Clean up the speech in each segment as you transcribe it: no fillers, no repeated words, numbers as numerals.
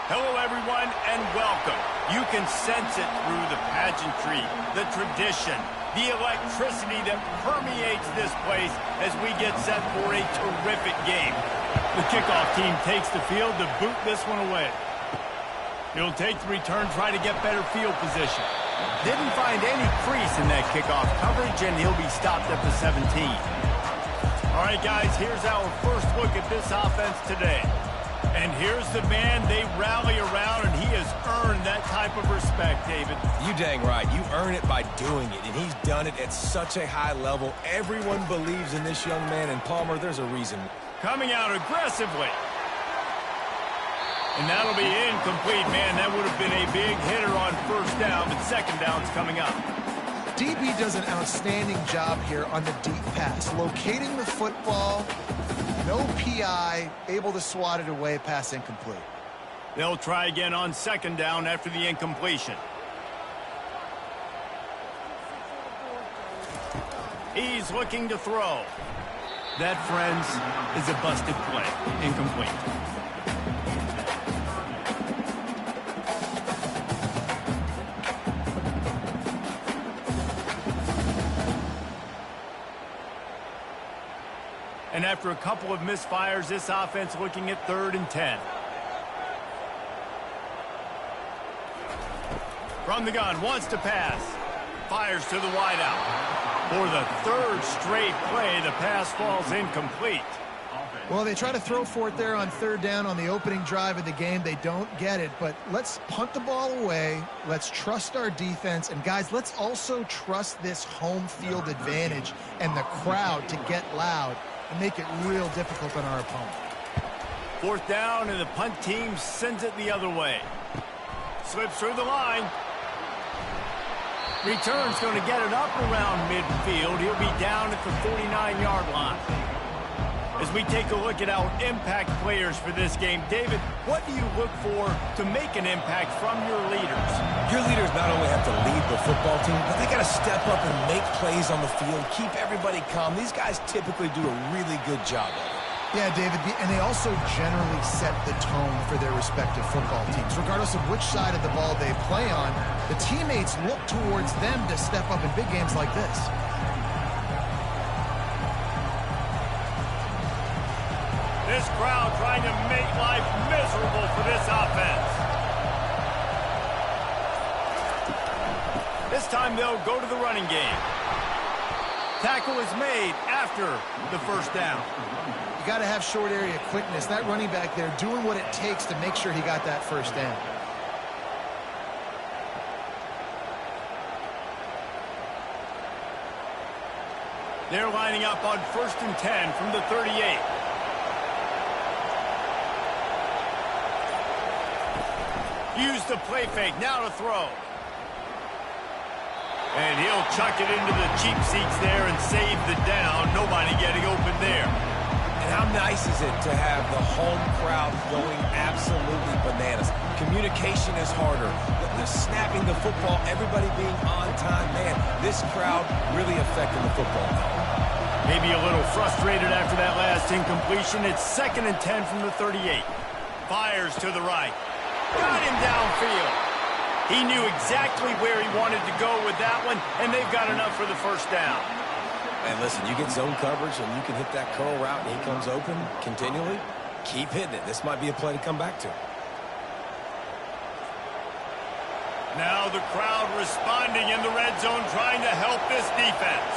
Hello, everyone, and welcome. You can sense it through the pageantry, the tradition, the electricity that permeates this place as we get set for a terrific game. The kickoff team takes the field to boot this one away. He'll take the return, try to get better field position. Didn't find any crease in that kickoff coverage, and he'll be stopped at the 17. All right, guys, here's our first look at this offense today. And here's the man they rally around, and he has earned that type of respect, David. You dang right. You earn it by doing it, and he's done it at such a high level. Everyone believes in this young man, and Palmer, there's a reason. Coming out aggressively. And that'll be incomplete, man. That would have been a big hitter on first down, but second down's coming up. DB does an outstanding job here on the deep pass, locating the football. No PI, able to swat it away, pass incomplete. They'll try again on second down after the incompletion. He's looking to throw. That, friends, is a busted play. Incomplete. And after a couple of misfires, this offense looking at 3rd and 10. From the gun, wants to pass. Fires to the wideout. For the 3rd straight play, the pass falls incomplete. Well, they try to throw for it there on 3rd down on the opening drive of the game. They don't get it, but let's punt the ball away. Let's trust our defense. And, guys, let's also trust this home field advantage and the crowd to get loud and make it real difficult on our opponent. 4th down, and the punt team sends it the other way. Slips through the line. Return's going to get it up around midfield. He'll be down at the 49-yard line. As we take a look at our impact players for this game, David, what do you look for to make an impact from your leaders? Your leaders not only have to lead the football team, but they got to step up and make plays on the field, keep everybody calm. These guys typically do a really good job of it. Yeah, David, and they also generally set the tone for their respective football teams. Regardless of which side of the ball they play on, the teammates look towards them to step up in big games like this. This crowd trying to make life miserable for this offense. This time they'll go to the running game. Tackle is made after the first down. You got to have short area quickness. That running back there doing what it takes to make sure he got that first down. They're lining up on 1st and 10 from the 38. Use the play fake, now to throw. And he'll chuck it into the cheap seats there and save the down. Nobody getting open there. And how nice is it to have the home crowd going absolutely bananas? Communication is harder. The snapping the football, everybody being on time. Man, this crowd really affecting the football. Maybe a little frustrated after that last incompletion. It's 2nd and 10 from the 38. Fires to the right. Got him downfield. He knew exactly where he wanted to go with that one, and they've got enough for the first down. And listen, you get zone coverage, and you can hit that curl route, and he comes open continually. Keep hitting it. This might be a play to come back to. Now the crowd responding in the red zone, trying to help this defense.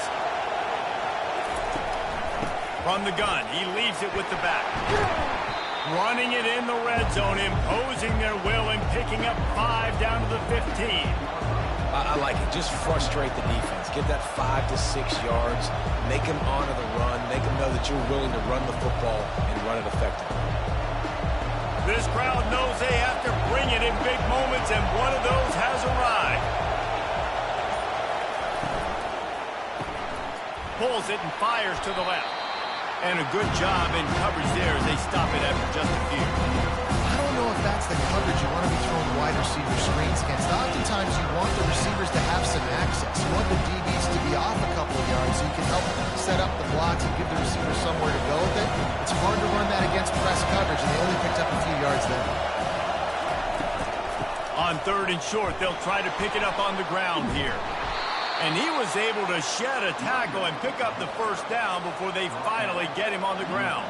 From the gun, he leaves it with the back. Running it in the red zone, imposing their will and picking up 5 down to the 15. I like it. Just frustrate the defense. Get that 5 to 6 yards. Make them honor the run. Make them know that you're willing to run the football and run it effectively. This crowd knows they have to bring it in big moments, and one of those has arrived. Pulls it and fires to the left. And a good job in coverage there as they stop it after just a few. I don't know if that's the coverage you want to be throwing wide receiver screens against. Oftentimes you want the receivers to have some access. You want the DBs to be off a couple of yards so you can help set up the blocks and give the receiver somewhere to go with it. It's hard to run that against press coverage, and they only picked up a few yards there. and short. They'll try to pick it up on the ground here. And he was able to shed a tackle and pick up the first down before they finally get him on the ground.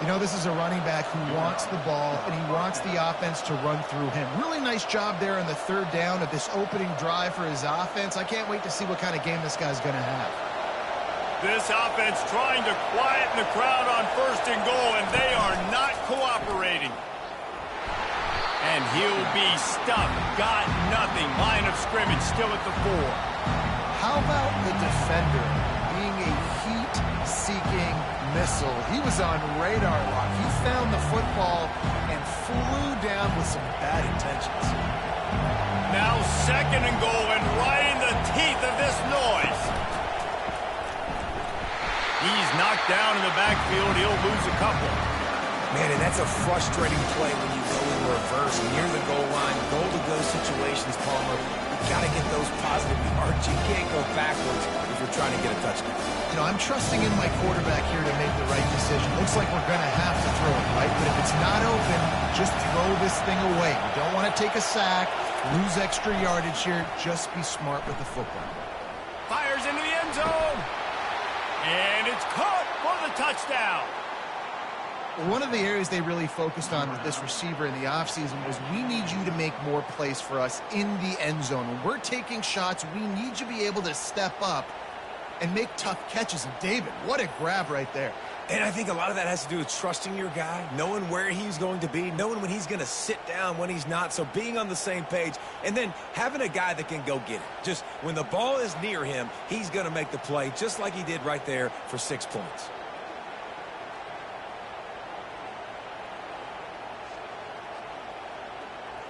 You know, this is a running back who wants the ball, and he wants the offense to run through him. Really nice job there on the third down of this opening drive for his offense. I can't wait to see what kind of game this guy's going to have. This offense trying to quieten the crowd on 1st and goal, and they are not cooperating. And he'll be stuffed. Got nothing. Line of scrimmage still at the 4. How about the defender being a heat-seeking missile? He was on radar lock. He found the football and flew down with some bad intentions. Now 2nd and goal, and right in the teeth of this noise. He's knocked down in the backfield. He'll lose a couple. Man, and that's a frustrating play when you go in reverse near the goal line. Goal-to-go situations, Palmer. You got to get those positive yards. You can't go backwards if you're trying to get a touchdown. You know, I'm trusting in my quarterback here to make the right decision. Looks like we're going to have to throw it, right? But if it's not open, just throw this thing away. You don't want to take a sack, lose extra yardage here. Just be smart with the football. Fires into the end zone. And it's caught for the touchdown. One of the areas they really focused on with this receiver in the offseason was we need you to make more plays for us in the end zone. When we're taking shots, we need you to be able to step up and make tough catches. And David, what a grab right there. And I think a lot of that has to do with trusting your guy, knowing where he's going to be, knowing when he's going to sit down, when he's not, so being on the same page, and then having a guy that can go get it. Just when the ball is near him, he's going to make the play, just like he did right there for 6 points.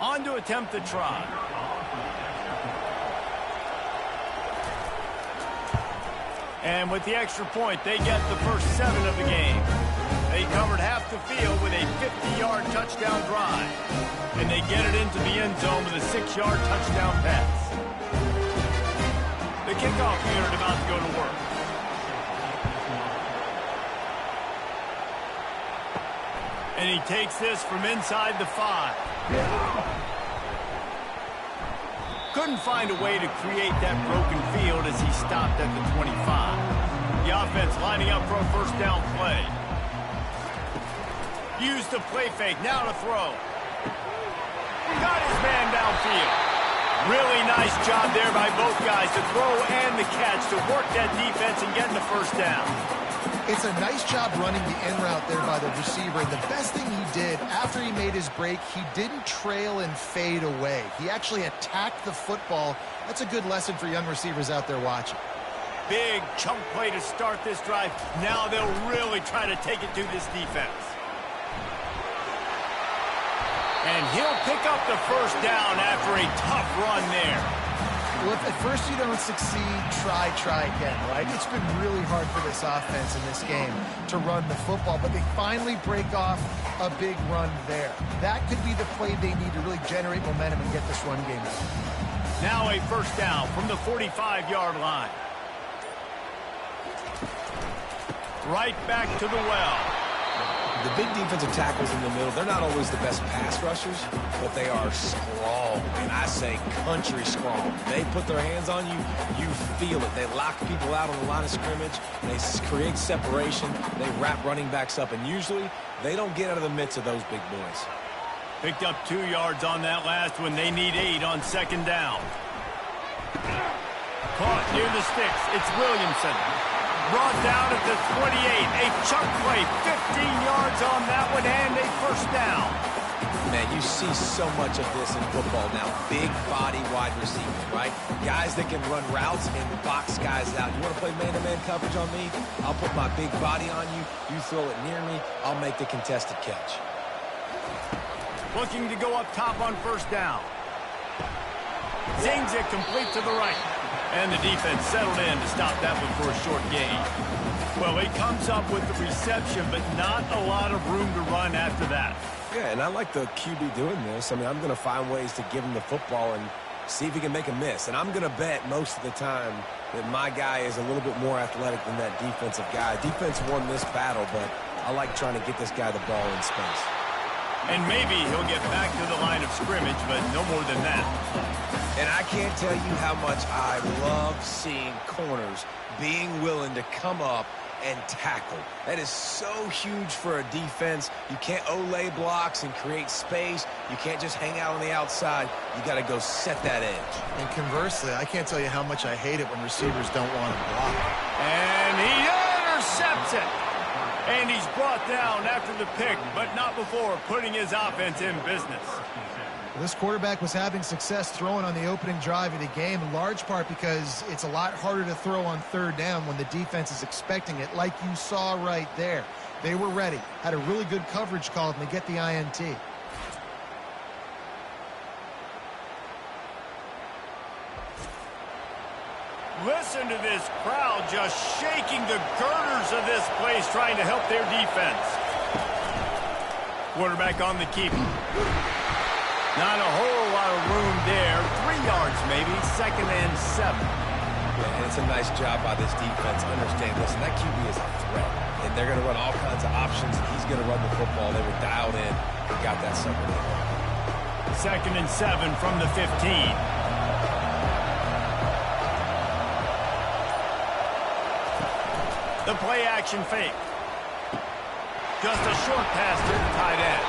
On to attempt the try. And with the extra point, they get the first 7 of the game. They covered half the field with a 50-yard touchdown drive. And they get it into the end zone with a 6-yard touchdown pass. The kickoff unit about to go to work. And he takes this from inside the 5. Couldn't find a way to create that broken field as he stopped at the 25. The offense lining up for a first down play. Used the play fake, now to throw. Got his man downfield. Really nice job there by both guys to throw and the catch to work that defense and getting the first down. It's a nice job running the in route there by the receiver. And the best thing he did after he made his break, he didn't trail and fade away. He actually attacked the football. That's a good lesson for young receivers out there watching. Big chunk play to start this drive. Now they'll really try to take it to this defense. And he'll pick up the first down after a tough run there. Well, if at first you don't succeed, try again, right? It's been really hard for this offense in this game to run the football, but they finally break off a big run there. That could be the play they need to really generate momentum and get this run game going. Now a first down from the 45-yard line. Right back to the well. The big defensive tackles in the middle, they're not always the best pass rushers, but they are strong, and I say country strong. They put their hands on you, you feel it. They lock people out on the line of scrimmage. They create separation. They wrap running backs up, and usually they don't get out of the midst of those big boys. Picked up 2 yards on that last one. They need 8 on 2nd down. Caught near the sticks. It's Williamson. Brought down at the 28. A chunk play, 15 yards on that one, and a first down. Man, you see so much of this in football now. Big body wide receivers, right? Guys that can run routes and box guys out. You want to play man-to-man coverage on me? I'll put my big body on you. You throw it near me, I'll make the contested catch. Looking to go up top on first down. Zings it complete to the right. And the defense settled in to stop that one for a short gain. Well, he comes up with the reception, but not a lot of room to run after that. Yeah, and I like the QB doing this. I mean, I'm going to find ways to give him the football and see if he can make a miss. And I'm going to bet most of the time that my guy is a little bit more athletic than that defensive guy. Defense won this battle, but I like trying to get this guy the ball in space. And maybe he'll get back to the line of scrimmage, but no more than that. And I can't tell you how much I love seeing corners being willing to come up and tackle. That is so huge for a defense. You can't olay blocks and create space. You can't just hang out on the outside. You got to go set that edge. And conversely, I can't tell you how much I hate it when receivers don't want to block. And he intercepts it. And he's brought down after the pick, but not before putting his offense in business. Well, this quarterback was having success throwing on the opening drive of the game, in large part because it's a lot harder to throw on third down when the defense is expecting it, like you saw right there. They were ready, had a really good coverage call, and they get the INT. Listen to this crowd just shaking the girders of this place, trying to help their defense. Quarterback on the keeper. Not a whole lot of room there. 3 yards maybe, 2nd and 7. Yeah, and it's a nice job by this defense. Understand, listen, that QB is a threat. And they're going to run all kinds of options. He's going to run the football. They were dialed in and got that sucker in. 2nd and 7 from the 15. The play-action fake. Just a short pass to the tight end.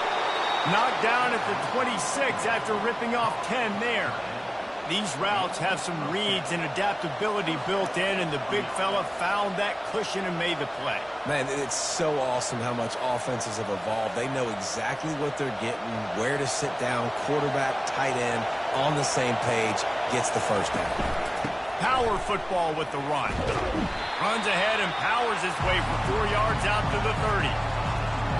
Knocked down at the 26 after ripping off 10 there. These routes have some reads and adaptability built in, and the big fella found that cushion and made the play. Man, it's so awesome how much offenses have evolved. They know exactly what they're getting, where to sit down, quarterback, tight end, on the same page, gets the first down. Power football with the run. Runs ahead and powers his way for 4 yards out to the 30.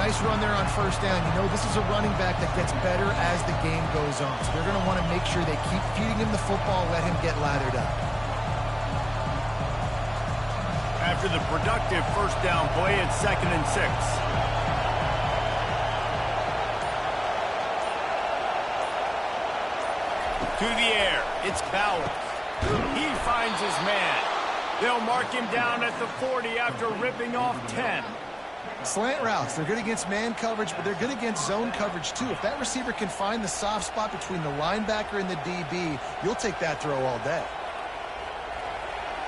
Nice run there on first down. You know, this is a running back that gets better as the game goes on. So they're going to want to make sure they keep feeding him the football, let him get lathered up. After the productive first down play, it's 2nd and 6. To the air, it's Bowers. He finds his man. They'll mark him down at the 40 after ripping off 10. Slant routes, they're good against man coverage, but they're good against zone coverage too. If that receiver can find the soft spot between the linebacker and the DB, you'll take that throw all day.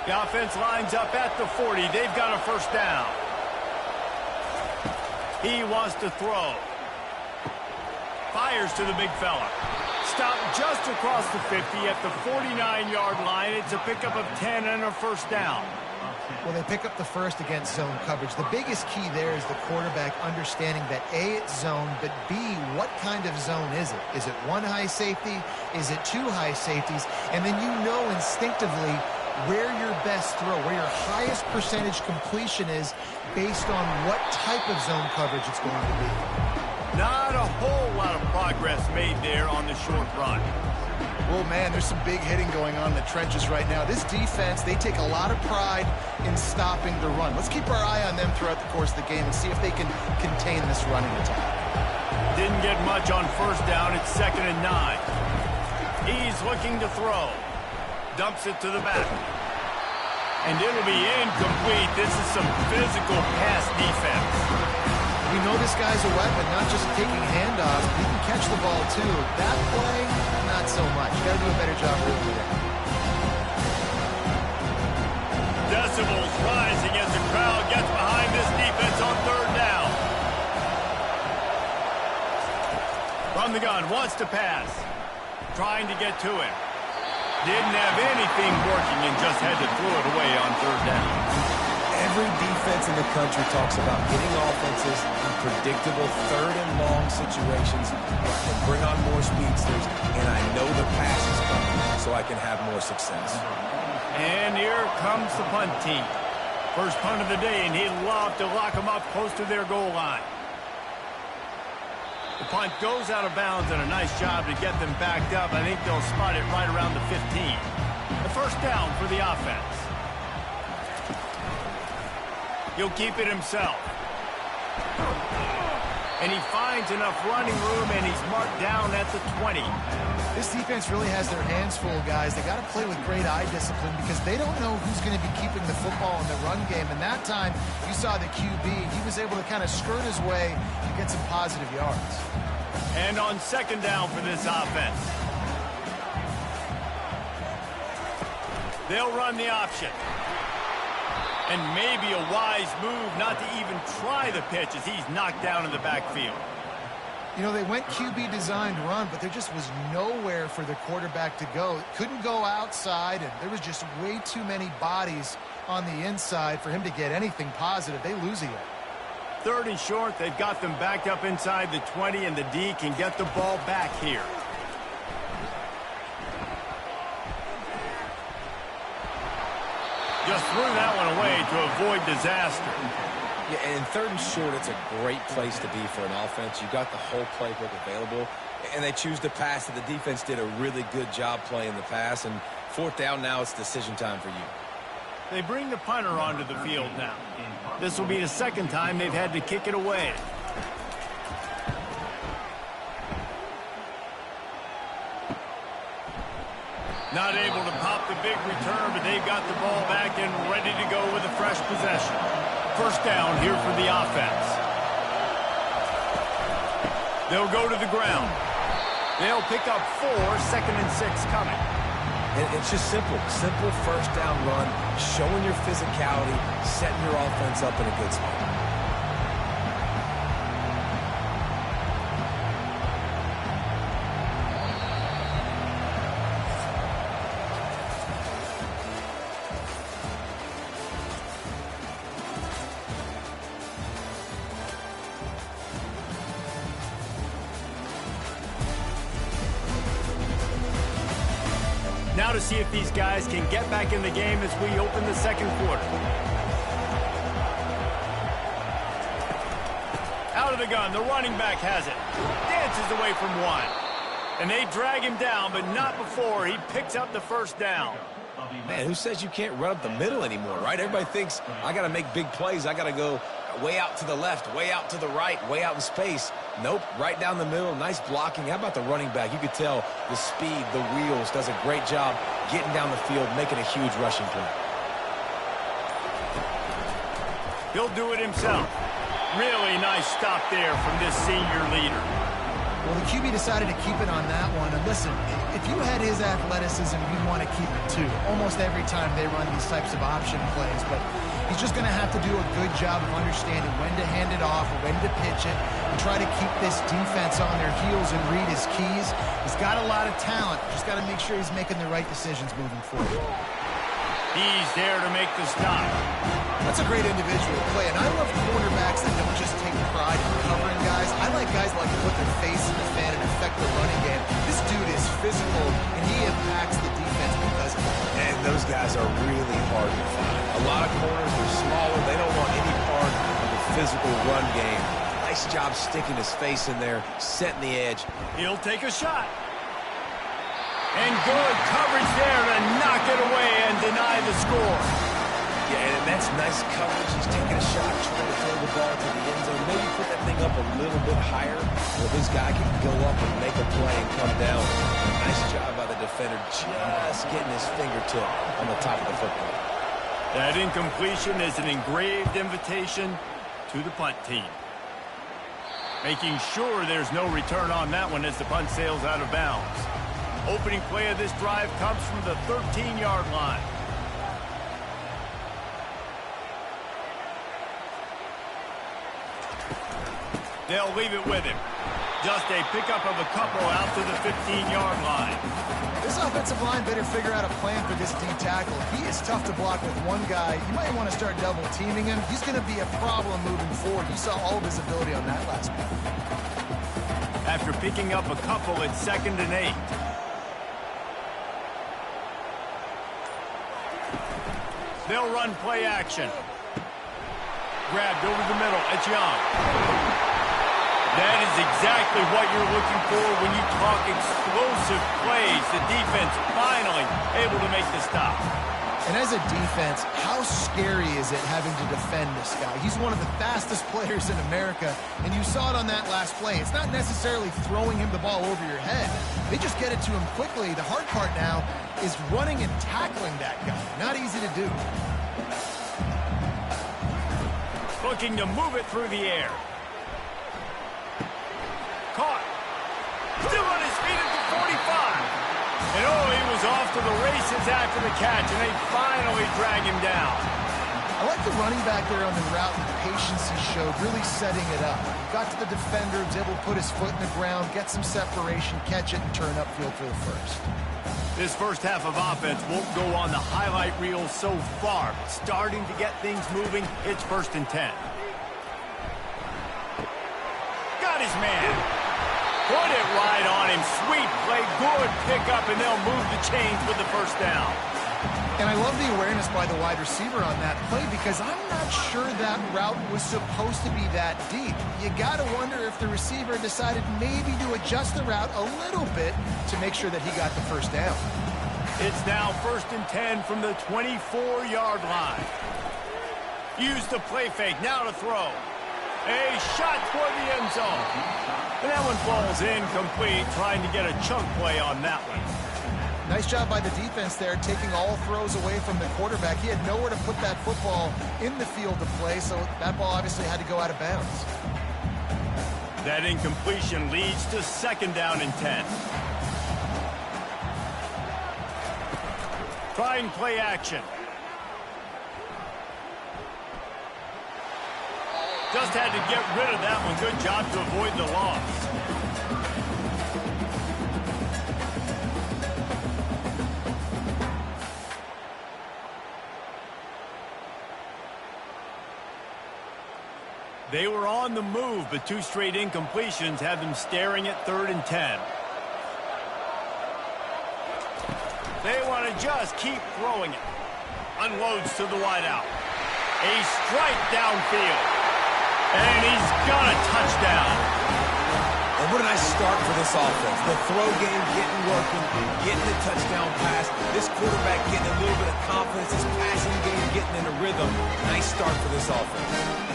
The offense lines up at the 40. They've got a first down. He wants to throw. Fires to the big fella. Stopped just across the 50 at the 49-yard line. It's a pickup of 10 and a first down. Well, they pick up the first against zone coverage. The biggest key there is the quarterback understanding that A, it's zone, but B, what kind of zone is it? Is it one high safety? Is it two high safeties? And then you know instinctively where your best throw, where your highest percentage completion is based on what type of zone coverage it's going to be. Not a whole lot of progress made there on the short run. Well, man, there's some big hitting going on in the trenches right now. This defense, they take a lot of pride in stopping the run. Let's keep our eye on them throughout the course of the game and see if they can contain this running attack. Didn't get much on first down. It's 2nd and 9. He's looking to throw. Dumps it to the back. And it'll be incomplete. This is some physical pass defense. We know this guy's a weapon, not just taking handoffs, but he can catch the ball too. That play, not so much. Got to do a better job with it. Decibels rising as the crowd gets behind this defense on third down. From the gun, wants to pass. Trying to get to it. Didn't have anything working and just had to throw it away on third down. Every defense in the country talks about getting offenses in predictable third and long situations and bring on more speedsters, and I know the pass is coming so I can have more success. And here comes the punt team. First punt of the day, and he'd love to lock them up close to their goal line. The punt goes out of bounds, and a nice job to get them backed up. I think they'll spot it right around the 15. The first down for the offense. He'll keep it himself. And he finds enough running room, and he's marked down at the 20. This defense really has their hands full, guys. They got to play with great eye discipline because they don't know who's going to be keeping the football in the run game. And that time, you saw the QB. He was able to kind of skirt his way and get some positive yards. And on second down for this offense, they'll run the option. And maybe a wise move not to even try the pitch as he's knocked down in the backfield. You know, they went QB designed run, but there just was nowhere for the quarterback to go. Couldn't go outside, and there was just way too many bodies on the inside for him to get anything positive. They lose it. 3rd and short, they've got them backed up inside the 20, and the D can get the ball back here. Just threw that one away to avoid disaster. Yeah, and 3rd and short, it's a great place to be for an offense. You got the whole playbook available, and they choose to pass it. The defense did a really good job playing the pass, and 4th down now, it's decision time for you. They bring the punter onto the field now. This will be the 2nd time they've had to kick it away. Not able to pop the big return, but they've got the ball back and ready to go with a fresh possession. 1st down here for the offense. They'll go to the ground. They'll pick up 4, 2nd and 6 coming. And it's just simple 1st down run, showing your physicality, setting your offense up in a good spot. Now to see if these guys can get back in the game as we open the 2nd quarter. Out of the gun, the running back has it. Dances away from one. And they drag him down, but not before he picks up the 1st down. Man, who says you can't run up the middle anymore, right? Everybody thinks I got to make big plays. I got to go way out to the left, way out to the right, way out in space. Nope, right down the middle. Nice blocking. How about the running back? You could tell the speed, the wheels, does a great job getting down the field, making a huge rushing play. He'll do it himself. Really nice stop there from this senior leader. Well, the QB decided to keep it on that one. And listen, if you had his athleticism, you'd want to keep it too. Almost every time they run these types of option plays. But he's just going to have to do a good job of understanding when to hand it off, when to pitch it, and try to keep this defense on their heels and read his keys. He's got a lot of talent. Just got to make sure he's making the right decisions moving forward. He's there to make the stop. That's a great individual play, and I love cornerbacks that don't just take pride in covering guys. I like guys that like to put their face in the fan and affect the running game. This dude is physical, and he impacts the defense because of it. And those guys are really hard to find. A lot of corners are smaller. They don't want any part of the physical run game. Nice job sticking his face in there, setting the edge. He'll take a shot. And good coverage there to knock it away and deny the score. Yeah, and that's nice coverage. He's taking a shot, trying to throw the ball to the end zone. Maybe put that thing up a little bit higher where this guy can go up and make a play and come down. Nice job by the defender, just getting his fingertip on the top of the football. That incompletion is an engraved invitation to the punt team. Making sure there's no return on that one as the punt sails out of bounds. Opening play of this drive comes from the 13-yard line. They'll leave it with him. Just a pickup of a couple out to the 15-yard line. This offensive line better figure out a plan for this D tackle. He is tough to block with one guy. You might want to start double teaming him. He's going to be a problem moving forward. You saw all of his ability on that last play. After picking up a couple, it's 2nd and 8. They'll run play action. Grabbed over the middle. It's Young. That is exactly what you're looking for when you talk explosive plays. The defense finally able to make the stop. And as a defense, how scary is it having to defend this guy? He's one of the fastest players in America, and you saw it on that last play. It's not necessarily throwing him the ball over your head. They just get it to him quickly. The hard part now is running and tackling that guy. Not easy to do. Looking to move it through the air. Caught. so the race is after the catch, and they finally drag him down. I like the running back there on the route and the patience he showed, really setting it up. Got to the defender, was able to put his foot in the ground, get some separation, catch it, and turn upfield for the first. This first half of offense won't go on the highlight reel so far. Starting to get things moving, it's 1st and 10. Got his man. Put it right on him. Sweet play, good pickup, and they'll move the chains with the first down. And I love the awareness by the wide receiver on that play because I'm not sure that route was supposed to be that deep. You got to wonder if the receiver decided maybe to adjust the route a little bit to make sure that he got the first down. It's now 1st and 10 from the 24-yard line. Use the play fake, now to throw. A shot toward the end zone. And that one falls incomplete, trying to get a chunk play on that one. Nice job by the defense there, taking all throws away from the quarterback. He had nowhere to put that football in the field to play, so that ball obviously had to go out of bounds. That incompletion leads to 2nd down and 10. Trying play action. Just had to get rid of that one. Good job to avoid the loss. They were on the move, but 2 straight incompletions have them staring at 3rd and 10. They want to just keep throwing it. Unloads to the wideout. A strike downfield. And he's got a touchdown. And what a nice start for this offense. The throw game getting working, getting the touchdown pass. This quarterback getting a little bit of confidence. His passing game getting in a rhythm. Nice start for this offense.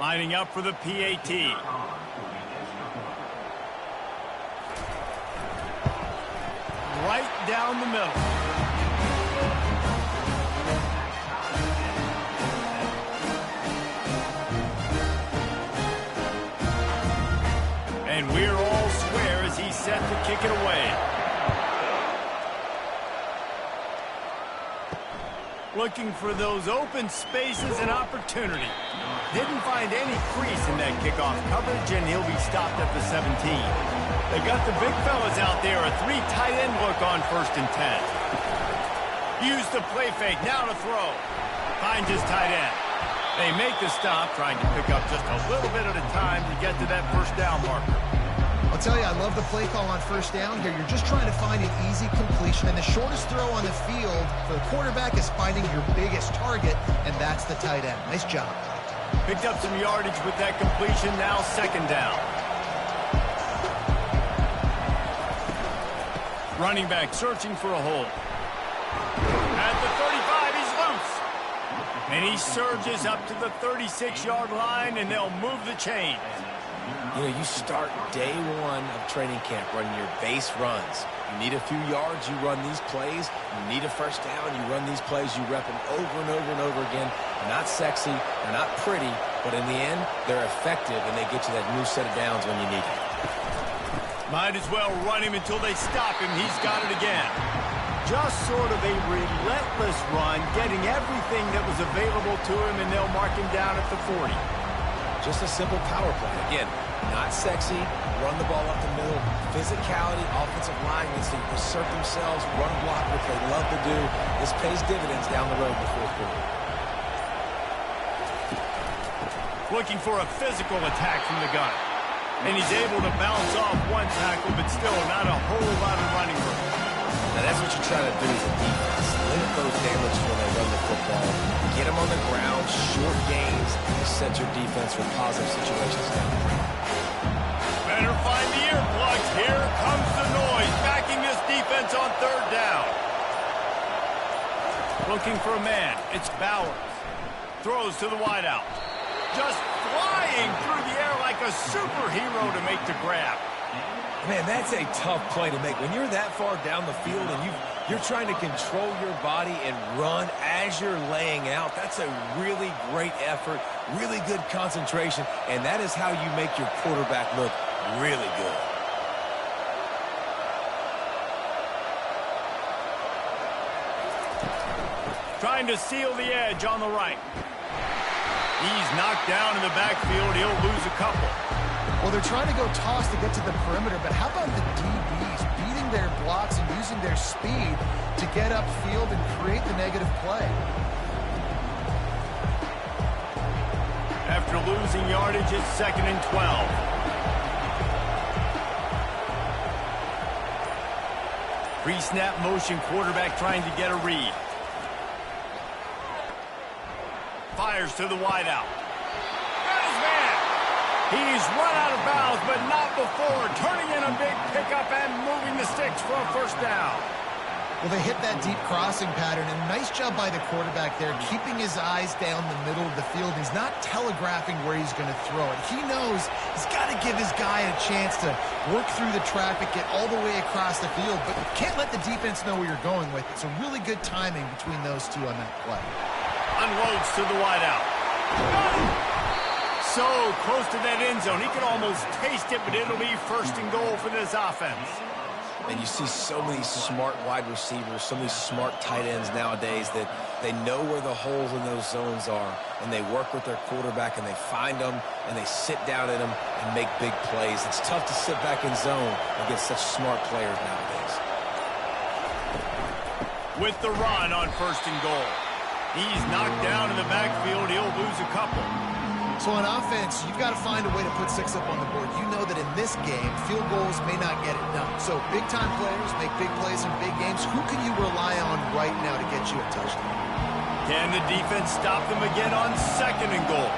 Lining up for the PAT. Right down the middle. And we're all square as he's set to kick it away. Looking for those open spaces and opportunity. Didn't find any crease in that kickoff coverage, and he'll be stopped at the 17. They got the big fellas out there, a 3 tight end look on 1st and 10. Use the play fake, now to throw. Finds his tight end. They make the stop, trying to pick up just a little bit at a time to get to that first down marker. I'll tell you, I love the play call on 1st down here. You're just trying to find an easy completion, and the shortest throw on the field for the quarterback is finding your biggest target, and that's the tight end. Nice job. Picked up some yardage with that completion, now 2nd down. Running back searching for a hole. At the 35, he's loose. And he surges up to the 36-yard line, and they'll move the chains. You know, you start day 1 of training camp running your base runs. You need a few yards, you run these plays. You need a first down, you run these plays. You rep them over and over and over again. They're not sexy, they're not pretty, but in the end, they're effective, and they get you that new set of downs when you need it. Might as well run him until they stop him. He's got it again. Just sort of a relentless run, getting everything that was available to him, and they'll mark him down at the 40. Just a simple power play. Again, not sexy, run the ball up the middle, physicality, offensive line needs to assert themselves, run block, which they love to do. This pays dividends down the road in the 4th quarter. Looking for a physical attack from the gun. And he's able to bounce off one tackle, but still not a whole lot of running room. Now that's what you try to do as a defense. Limit those damages when they run the football. Get them on the ground, short gains, to set your defense for positive situations down. Better find the earplugs. Here comes the noise, backing this defense on 3rd down. Looking for a man. It's Bowers. Throws to the wideout. Just flying through the air like a superhero to make the grab. Man, that's a tough play to make. When you're that far down the field and you're trying to control your body and run as you're laying out, that's a really great effort, really good concentration, and that is how you make your quarterback look really good. Trying to seal the edge on the right. He's knocked down in the backfield. He'll lose a couple. Well, they're trying to go toss to get to the perimeter, but how about the DBs beating their blocks and using their speed to get upfield and create the negative play? After losing yardage, it's 2nd and 12. Pre-snap motion, quarterback trying to get a read. Fires to the wideout. Got his man. He's run out of bounds, but not before. Turning in a big pickup and moving the sticks for a first down. Well, they hit that deep crossing pattern, and nice job by the quarterback there, keeping his eyes down the middle of the field. He's not telegraphing where he's going to throw it. He knows he's got to give his guy a chance to work through the traffic, get all the way across the field, but can't let the defense know where you're going with it. So really good timing between those two on that play. Unloads to the wideout. So close to that end zone. He could almost taste it, but it'll be 1st and goal for this offense. And you see so many smart wide receivers, so many smart tight ends nowadays that they know where the holes in those zones are, and they work with their quarterback, and they find them, and they sit down in them and make big plays. It's tough to sit back in zone against such smart players nowadays. With the run on 1st and goal. He's knocked down in the backfield. He'll lose a couple. So on offense, you've got to find a way to put 6 up on the board. You know that in this game, field goals may not get it done. So big-time players make big plays in big games. Who can you rely on right now to get you a touchdown? Can the defense stop them again on 2nd and goal?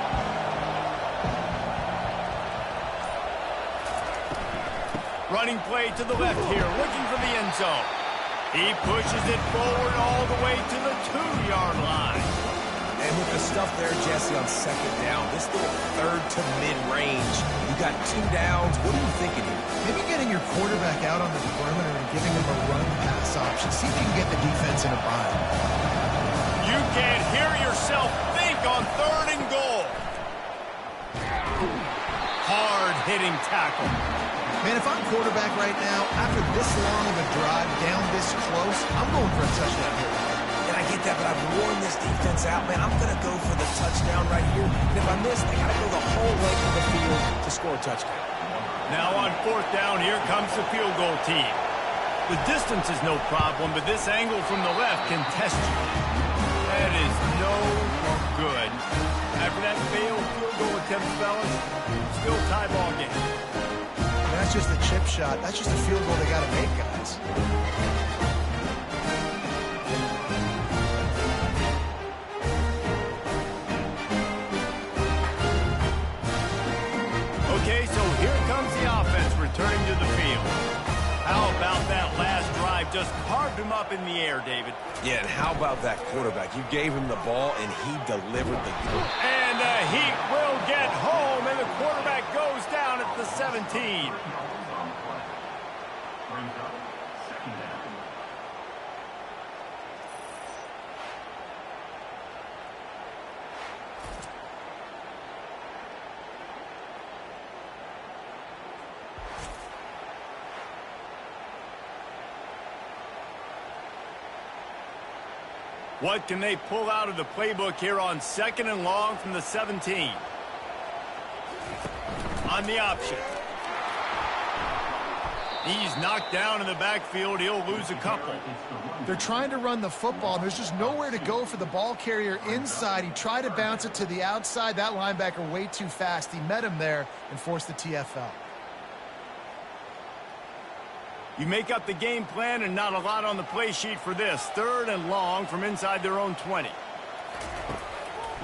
Running play to the left here, looking for the end zone. He pushes it forward all the way to the 2-yard line. And with the stuff there, Jesse, on 2nd down, this little 3rd to mid-range, you got 2 downs. What are you thinking here? Maybe getting your quarterback out on the perimeter and giving him a run-pass option. See if you can get the defense in a bind. You can't hear yourself think on 3rd and goal. Hard-hitting tackle. Man, if I'm quarterback right now, after this long of a drive, down this close, I'm going for a touchdown here. And I get that, but I've worn this defense out, man. I'm going to go for the touchdown right here. And if I miss, they got to go the whole length of the field to score a touchdown. Now on 4th down, here comes the field goal team. The distance is no problem, but this angle from the left can test you. That is no good. After that failed field goal attempt, fellas, still tie ball game. That's just a chip shot. That's just a field goal they got to make, guys. Okay, so here comes the offense returning to the field. How about that last drive? Just carved him up in the air, David. Yeah, and how about that quarterback? You gave him the ball, and he delivered the goal. And the Heat will get home, and the quarterback goes down at the 17. What can they pull out of the playbook here on 2nd and long from the 17? On the option. He's knocked down in the backfield. He'll lose a couple. They're trying to run the football, and there's just nowhere to go for the ball carrier inside. He tried to bounce it to the outside. That linebacker way too fast. He met him there and forced the TFL. You make up the game plan and not a lot on the play sheet for this. 3rd and long from inside their own 20.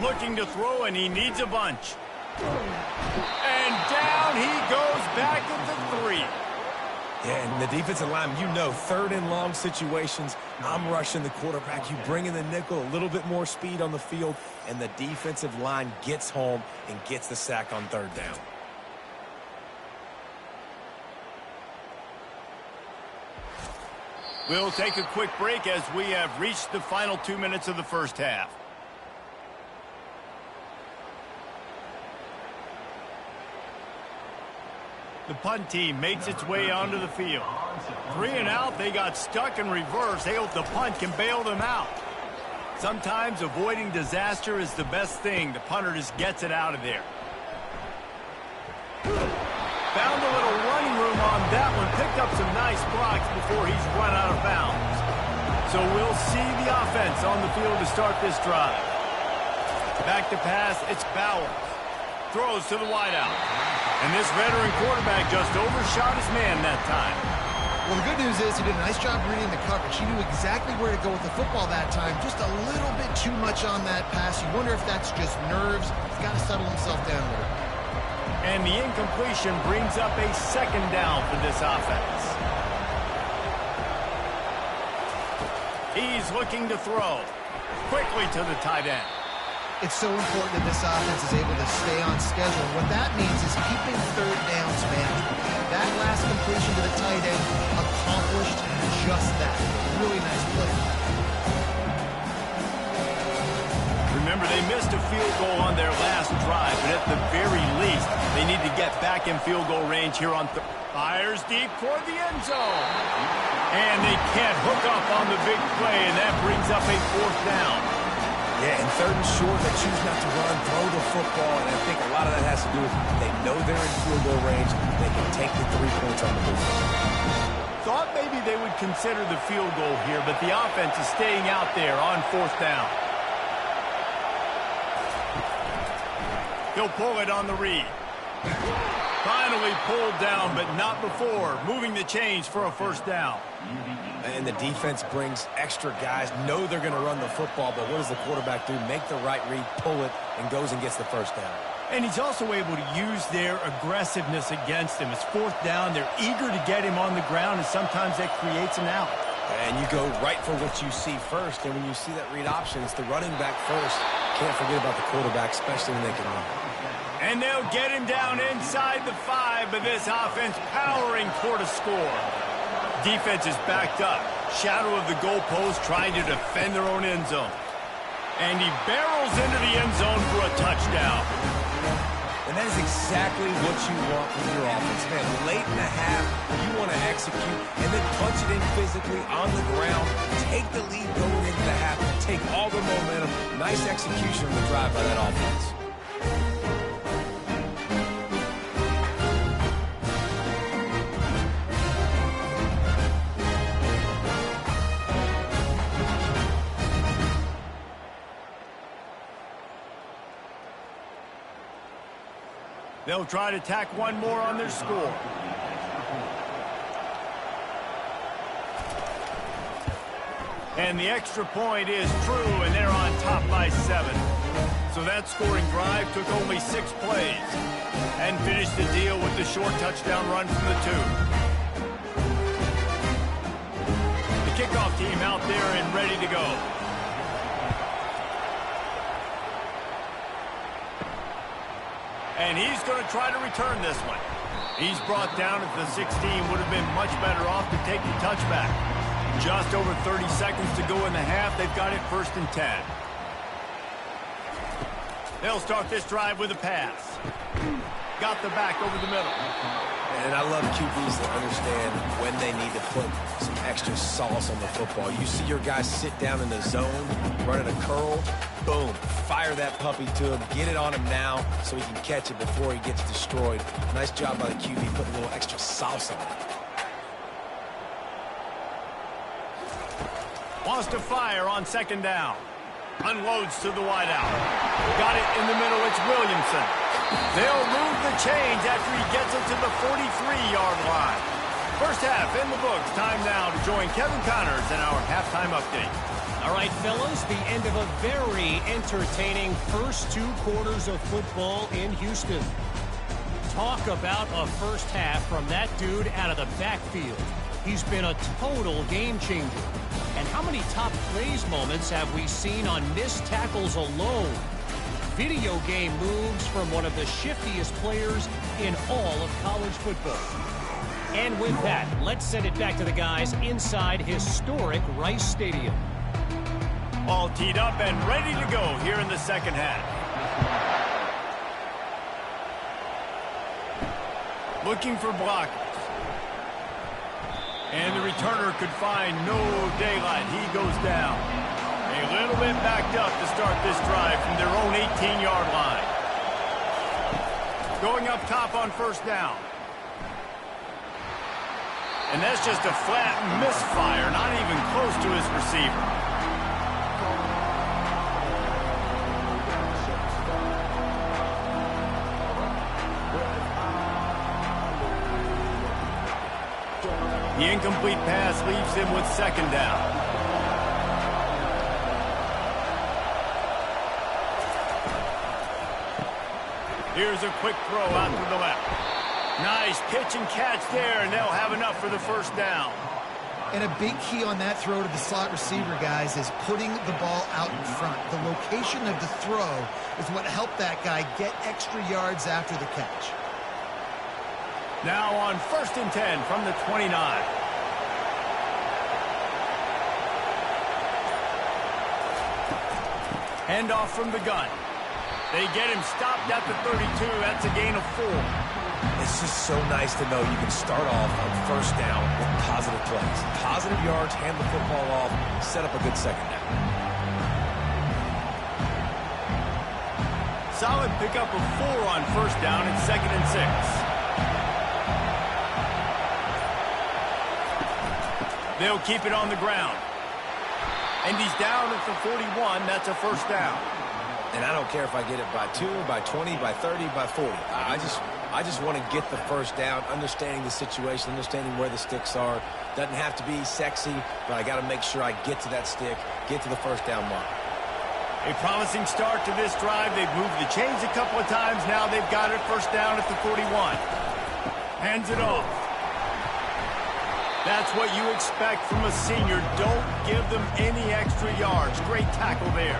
Looking to throw, and he needs a bunch. And down he goes back at the 3. Yeah, and the defensive line, you know, third and long situations, I'm rushing the quarterback. You bring in the nickel, a little bit more speed on the field, and the defensive line gets home and gets the sack on third down. We'll take a quick break as we have reached the final 2 minutes of the first half. The punt team makes its way onto the field. 3 and out, they got stuck in reverse. They hope the punt can bail them out. Sometimes avoiding disaster is the best thing. The punter just gets it out of there. Found a little running room on that one. Picked up some nice blocks before he's run out of bounds. So we'll see the offense on the field to start this drive. Back to pass, it's Bauer. Throws to the wideout. And this veteran quarterback just overshot his man that time. Well, the good news is he did a nice job reading the coverage. He knew exactly where to go with the football that time. Just a little bit too much on that pass. You wonder if that's just nerves. He's got to settle himself down a little. And the incompletion brings up a second down for this offense. He's looking to throw. Quickly to the tight end. It's so important that this offense is able to stay on schedule. What that means is keeping third downs manageable. That last completion to the tight end accomplished just that. Really nice play. Remember, they missed a field goal on their last drive, but at the very least, they need to get back in field goal range here on fires deep toward the end zone. And they can't hook up on the big play, and that brings up a fourth down. Yeah, and third and short, they choose not to run, throw the football, and I think a lot of that has to do with they know they're in field goal range. They can take the 3 points on the board. Thought maybe they would consider the field goal here, but the offense is staying out there on fourth down. He'll pull it on the read. Finally pulled down, but not before. Moving the chains for a first down. And the defense brings extra guys, know they're going to run the football, but what does the quarterback do? Make the right read, pull it, and goes and gets the first down. And he's also able to use their aggressiveness against him. It's fourth down. They're eager to get him on the ground, and sometimes that creates an out. And you go right for what you see first, and when you see that read option, it's the running back first. Can't forget about the quarterback, especially when they can run. And they'll get him down inside the 5, but this offense powering toward a score. Defense is backed up. Shadow of the goalpost trying to defend their own end zone. And he barrels into the end zone for a touchdown. And that is exactly what you want from your offense. Man, late in the half, you want to execute and then punch it in physically on the ground. Take the lead going into the half. Take all the momentum. Nice execution on the drive by that offense. They'll try to tack one more on their score. And the extra point is true, and they're on top by 7. So that scoring drive took only 6 plays and finished the deal with the short touchdown run from the 2. The kickoff team out there and ready to go. And he's going to try to return this one. He's brought down at the 16. Would have been much better off to take the touchback. Just over 30 seconds to go in the half. They've got it 1st and 10. They'll start this drive with a pass. Got the back over the middle. And I love QBs that understand when they need to put some extra sauce on the football. You see your guys sit down in the zone, running a curl, boom, fire that puppy to him, get it on him now so he can catch it before he gets destroyed. Nice job by the QB putting a little extra sauce on it. Wants to fire on 2nd down. Unloads to the wideout. Got it in the middle. It's Williamson. They'll move the chains after he gets it to the 43-yard line. First half in the books. Time now to join Kevin Connors in our halftime update. All right, fellas, the end of a very entertaining first 2 quarters of football in Houston. Talk about a first half from that dude out of the backfield. He's been a total game changer. And how many top plays moments have we seen on missed tackles alone? Video game moves from one of the shiftiest players in all of college football. And with that, let's send it back to the guys inside historic Rice Stadium. All teed up and ready to go here in the second half. Looking for blockers. And the returner could find no daylight. He goes down. A little bit backed up to start this drive from their own 18-yard line. Going up top on first down. And that's just a flat misfire, not even close to his receiver. The incomplete pass leaves him with second down. Here's a quick throw out to the left. Nice pitch and catch there, and they'll have enough for the first down. And a big key on that throw to the slot receiver, guys, is putting the ball out in front. The location of the throw is what helped that guy get extra yards after the catch. Now on 1st and 10 from the 29. Handoff from the gun. They get him stopped at the 32. That's a gain of 4. It's just so nice to know you can start off on first down with positive plays. Positive yards, hand the football off, set up a good second down. Solid pickup of 4 on first down and 2nd and 6. They'll keep it on the ground. And he's down at the 41. That's a first down. And I don't care if I get it by 2, by 20, by 30, by 40. I just want to get the first down, understanding the situation, understanding where the sticks are. Doesn't have to be sexy, but I got to make sure I get to that stick, get to the first down mark. A promising start to this drive. They've moved the chains a couple of times. Now they've got it first down at the 41. Hands it off. That's what you expect from a senior. Don't give them any extra yards. Great tackle there.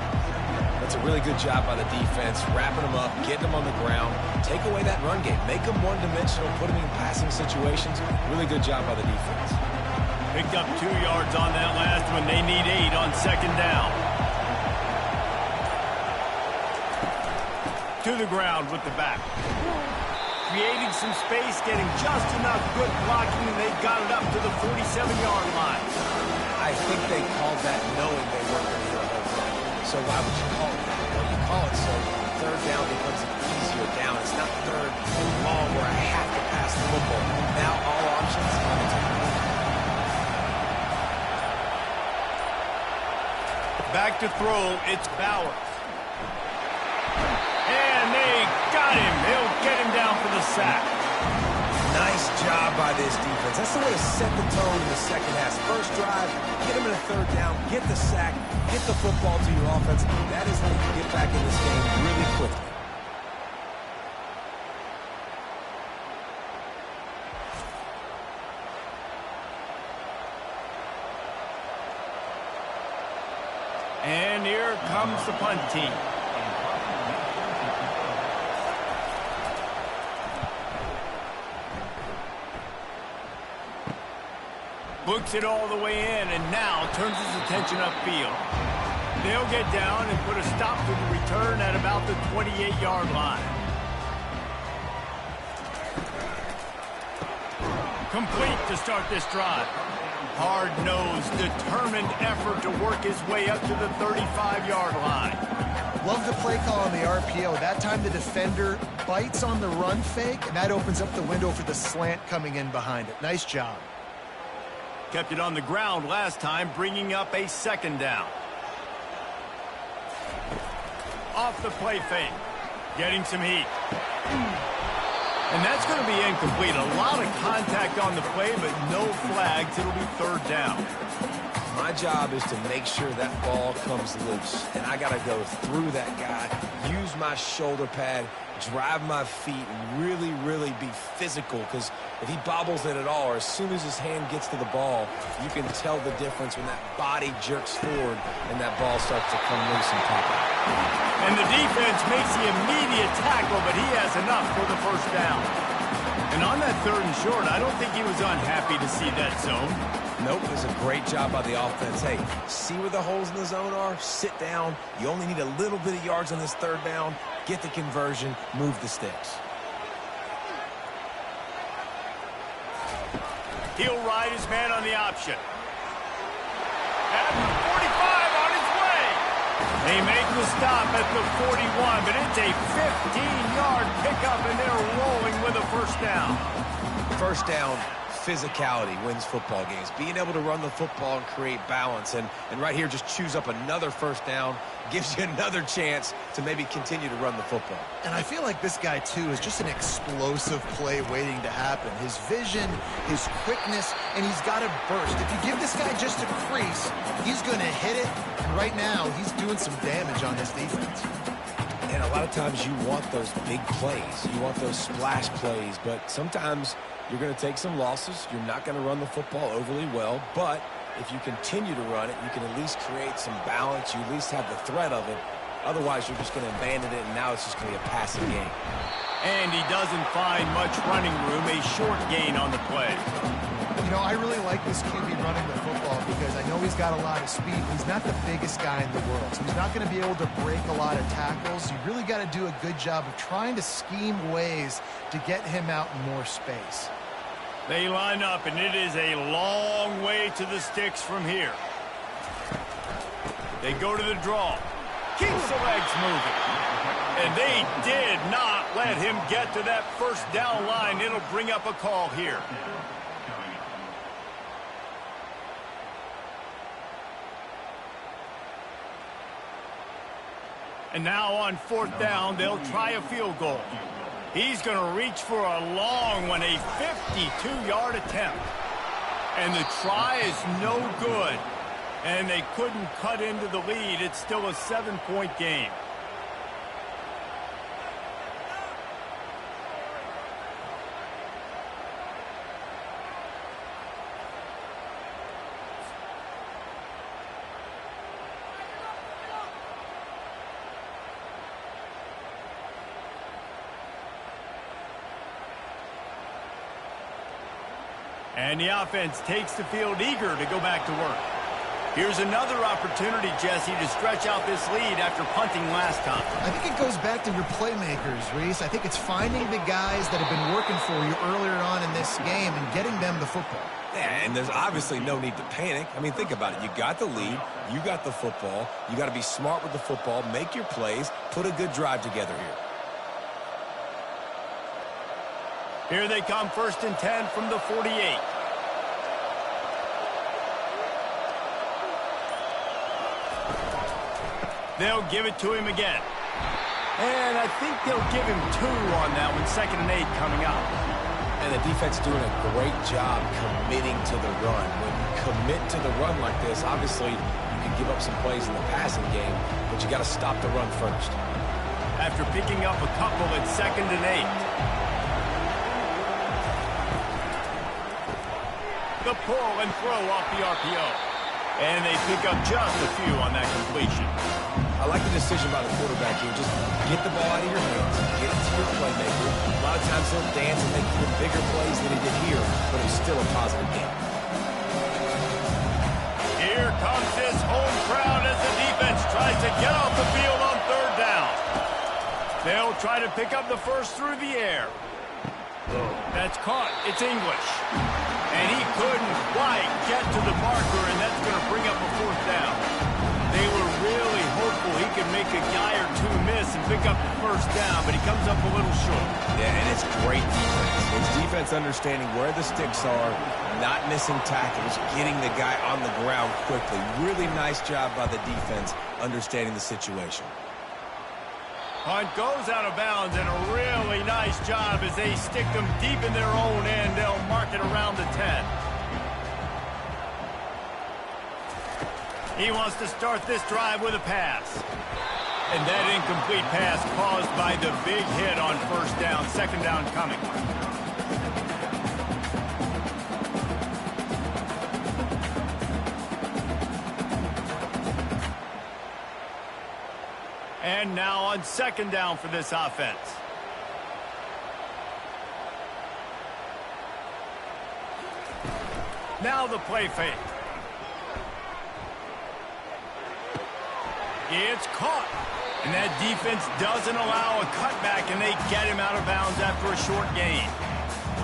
That's a really good job by the defense, wrapping them up, getting them on the ground. Take away that run game. Make them one-dimensional, put them in passing situations. Really good job by the defense. Picked up 2 yards on that last one. They need 8 on second down. To the ground with the back. Creating some space, getting just enough good blocking, and they got it up to the 47-yard line. I think they called that knowing they weren't going to hit a home run. So why would you call it that? Well, you call it so third down becomes an easier down. It's not third and long where I have to pass the football. Now all options on the table. Back to throw, it's Bowers. And they got him. They'll get him down for the sack. Nice job by this defense. That's the way to set the tone in the second half. First drive, get them in a third down, get the sack, get the football to your offense. That is how you get back in this game really quickly. And here comes the punt team. Books it all the way in, and now turns his attention upfield. They'll get down and put a stop to the return at about the 28-yard line. Complete to start this drive. Hard-nosed, determined effort to work his way up to the 35-yard line. Love the play call on the RPO. That time the defender bites on the run fake, and that opens up the window for the slant coming in behind it. Nice job. Kept it on the ground last time, bringing up a second down. Off the play fake. Getting some heat. And that's going to be incomplete. A lot of contact on the play, but no flags. It'll be third down. My job is to make sure that ball comes loose, and I got to go through that guy, use my shoulder pad, drive my feet, and really, really be physical, because if he bobbles it at all, or as soon as his hand gets to the ball, you can tell the difference when that body jerks forward and that ball starts to come loose and pop out. And the defense makes the immediate tackle, but he has enough for the first down. And on that 3rd and short, I don't think he was unhappy to see that zone. Nope, it was a great job by the offense. Hey, see where the holes in the zone are? Sit down. You only need a little bit of yards on this 3rd down. Get the conversion, move the sticks. He'll ride his man on the option. At the 45 on his way. They make the stop at the 41, but it's a 15-yard pickup, and they're rolling with a first down. First down, physicality wins football games. Being able to run the football and create balance. And right here, just choose up another first down. Gives you another chance to maybe continue to run the football. And I feel like this guy, too, is just an explosive play waiting to happen. His vision, his quickness, and he's got a burst. If you give this guy just a crease, he's going to hit it. And right now, he's doing some damage on this defense. And a lot of times you want those big plays. You want those splash plays. But sometimes you're going to take some losses. You're not going to run the football overly well. But if you continue to run it, you can at least create some balance. You at least have the threat of it. Otherwise, you're just going to abandon it, and now it's just going to be a passing game. And he doesn't find much running room, a short gain on the play. You know, I really like this QB running the football because I know he's got a lot of speed. He's not the biggest guy in the world, so he's not going to be able to break a lot of tackles. You really got to do a good job of trying to scheme ways to get him out in more space. They line up, and it is a long way to the sticks from here. They go to the draw. Keeps the legs moving. And they did not let him get to that first down line. It'll bring up a call here. And now on 4th down, they'll try a field goal. He's going to reach for a long one, a 52-yard attempt. And the try is no good. And they couldn't cut into the lead. It's still a 7-point game. And the offense takes the field eager to go back to work. Here's another opportunity, Jesse, to stretch out this lead after punting last time. I think it goes back to your playmakers, Reese. I think it's finding the guys that have been working for you earlier on in this game and getting them the football. Yeah, and there's obviously no need to panic. I mean, think about it. You got the lead. You got the football. You got to be smart with the football, make your plays, put a good drive together here. Here they come, 1st and 10 from the 48. They'll give it to him again. And I think they'll give him 2 on that one, 2nd and 8 coming up. And the defense doing a great job committing to the run. When you commit to the run like this, obviously you can give up some plays in the passing game, but you got to stop the run first. After picking up a couple at 2nd and 8. The pull and throw off the RPO. And they pick up just a few on that completion. I like the decision by the quarterback here. Just get the ball out of your hands, get it to your playmaker. A lot of times he'll dance and make even bigger plays than he did here, but it's still a positive game. Here comes this home crowd as the defense tries to get off the field on 3rd down. They'll try to pick up the first through the air. That's caught. It's English. And he couldn't quite get to the marker, and that's going to bring up a 4th down. They were really hopeful he could make a guy or 2 miss and pick up the first down, but he comes up a little short. Yeah, and it's great defense. It's defense understanding where the sticks are, not missing tackles, getting the guy on the ground quickly. Really nice job by the defense understanding the situation. Punt goes out of bounds, and a really nice job as they stick them deep in their own end. They'll mark it around the 10. He wants to start this drive with a pass. And that incomplete pass caused by the big hit on first down. Second down coming. And now on second down for this offense. Now the play fake. It's caught. And that defense doesn't allow a cutback, and they get him out of bounds after a short gain.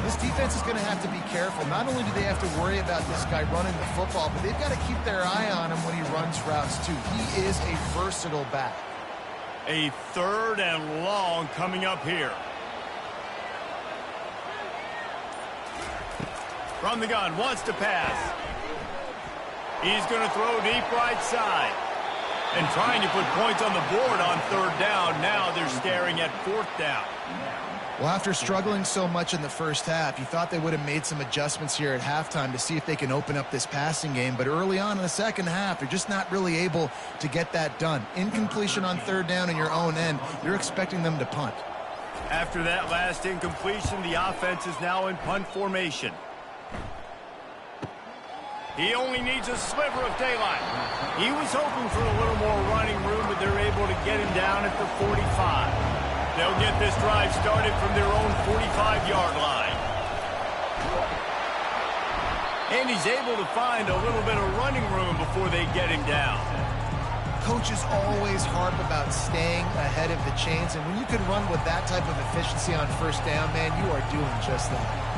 This defense is going to have to be careful. Not only do they have to worry about this guy running the football, but they've got to keep their eye on him when he runs routes too. He is a versatile back. A third and long coming up here. From the gun, wants to pass. He's going to throw deep right side. And trying to put points on the board on third down. Now they're staring at fourth down. Well, after struggling so much in the first half, you thought they would have made some adjustments here at halftime to see if they can open up this passing game. But early on in the second half, they're just not really able to get that done. Incompletion on third down in your own end, you're expecting them to punt. After that last incompletion, the offense is now in punt formation. He only needs a sliver of daylight. He was hoping for a little more running room, but they're able to get him down at the 45. They'll get this drive started from their own 45-yard line. And he's able to find a little bit of running room before they get him down. Coaches always harp about staying ahead of the chains, and when you can run with that type of efficiency on first down, man, you are doing just that.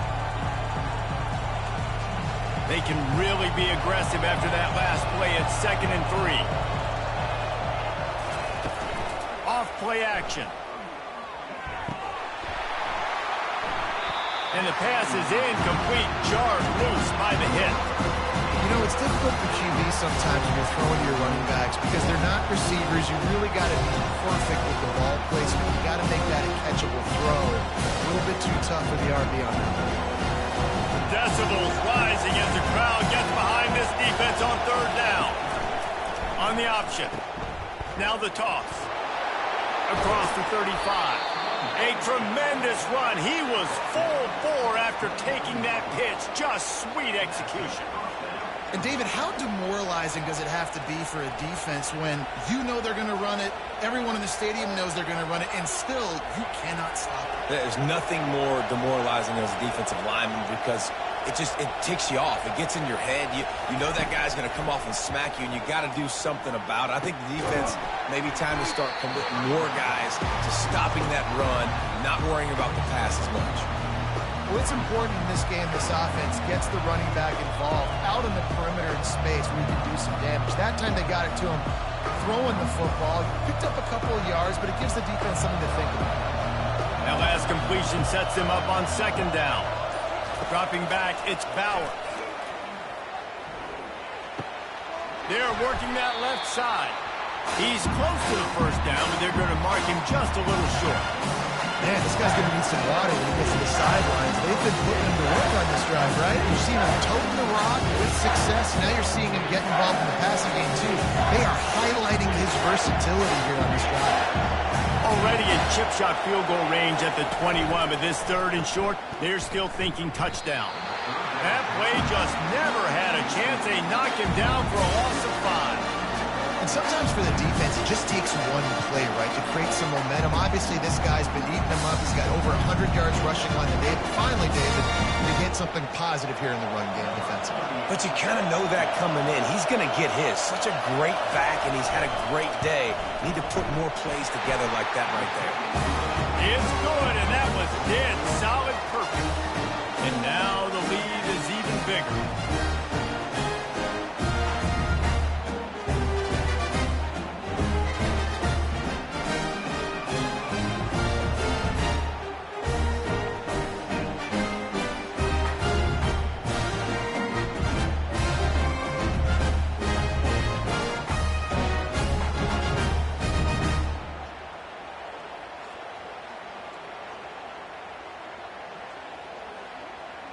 They can really be aggressive after that last play at 2nd and 3. Off play action. And the pass is incomplete, jarred loose by the hit. You know, it's difficult for QB sometimes when you're throwing to your running backs because they're not receivers. You really got to be perfect with the ball placement. You got to make that a catchable throw. A little bit too tough for the RB on that. Decibels rising as the crowd gets behind this defense on third down. On the option. Now the toss. Across the 35. A tremendous run. He was full bore after taking that pitch. Just sweet execution. And David, how demoralizing does it have to be for a defense when you know they're going to run it, everyone in the stadium knows they're going to run it, and still you cannot stop it? There's nothing more demoralizing as a defensive lineman because it ticks you off. It gets in your head. You know that guy's going to come off and smack you, and you got to do something about it. I think the defense, maybe time to start committing more guys to stopping that run, not worrying about the pass as much. Well, it's important in this game this offense gets the running back involved out in the perimeter in space where you can do some damage. That time they got it to him throwing the football. Picked up a couple of yards, but it gives the defense something to think about. That last completion sets him up on second down. Dropping back, it's Bauer. They're working that left side. He's close to the first down, but they're going to mark him just a little short. Man, this guy's going to need some water when he gets to the sidelines. They've been putting him to work on this drive, right? You've seen him toting the rock with success. Now you're seeing him get involved in the passing game, too. They are highlighting his versatility here on this drive. Already in chip shot field goal range at the 21, but this third and short, they're still thinking touchdown. That play just never had a chance. They knock him down for a loss of 5. And sometimes for the defense, it just takes one play, right, to create some momentum. Obviously, this guy's been eating them up. He's got over 100 yards rushing on the day. But finally, David, they get something positive here in the run game defensively. But you kind of know that coming in. He's going to get his. Such a great back, and he's had a great day. Need to put more plays together like that right there. It's good, and that was dead solid perfect. And now the lead is even bigger.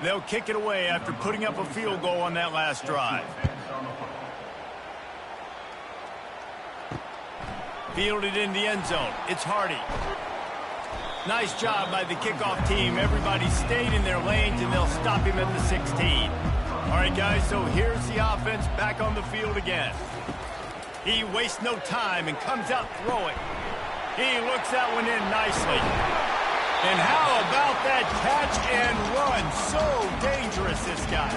They'll kick it away after putting up a field goal on that last drive. Fielded in the end zone. It's Hardy. Nice job by the kickoff team. Everybody stayed in their lanes, and they'll stop him at the 16. All right, guys, so here's the offense back on the field again. He wastes no time and comes out throwing. He looks that one in nicely. And how about that catch and run? So dangerous, this guy.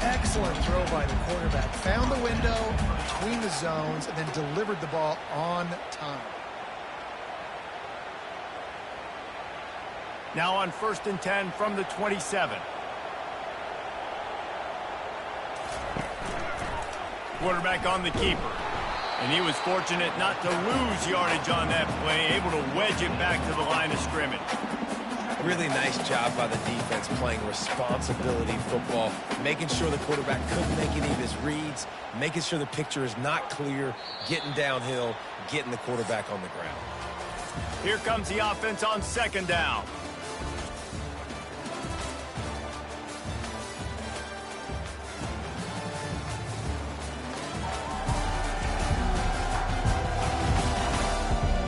Excellent throw by the quarterback. Found the window between the zones and then delivered the ball on time. Now on 1st and 10 from the 27. Quarterback on the keeper. And he was fortunate not to lose yardage on that play, able to wedge it back to the line of scrimmage. Really nice job by the defense playing responsibility football, making sure the quarterback couldn't make any of his reads, making sure the picture is not clear, getting downhill, getting the quarterback on the ground. Here comes the offense on 2nd down.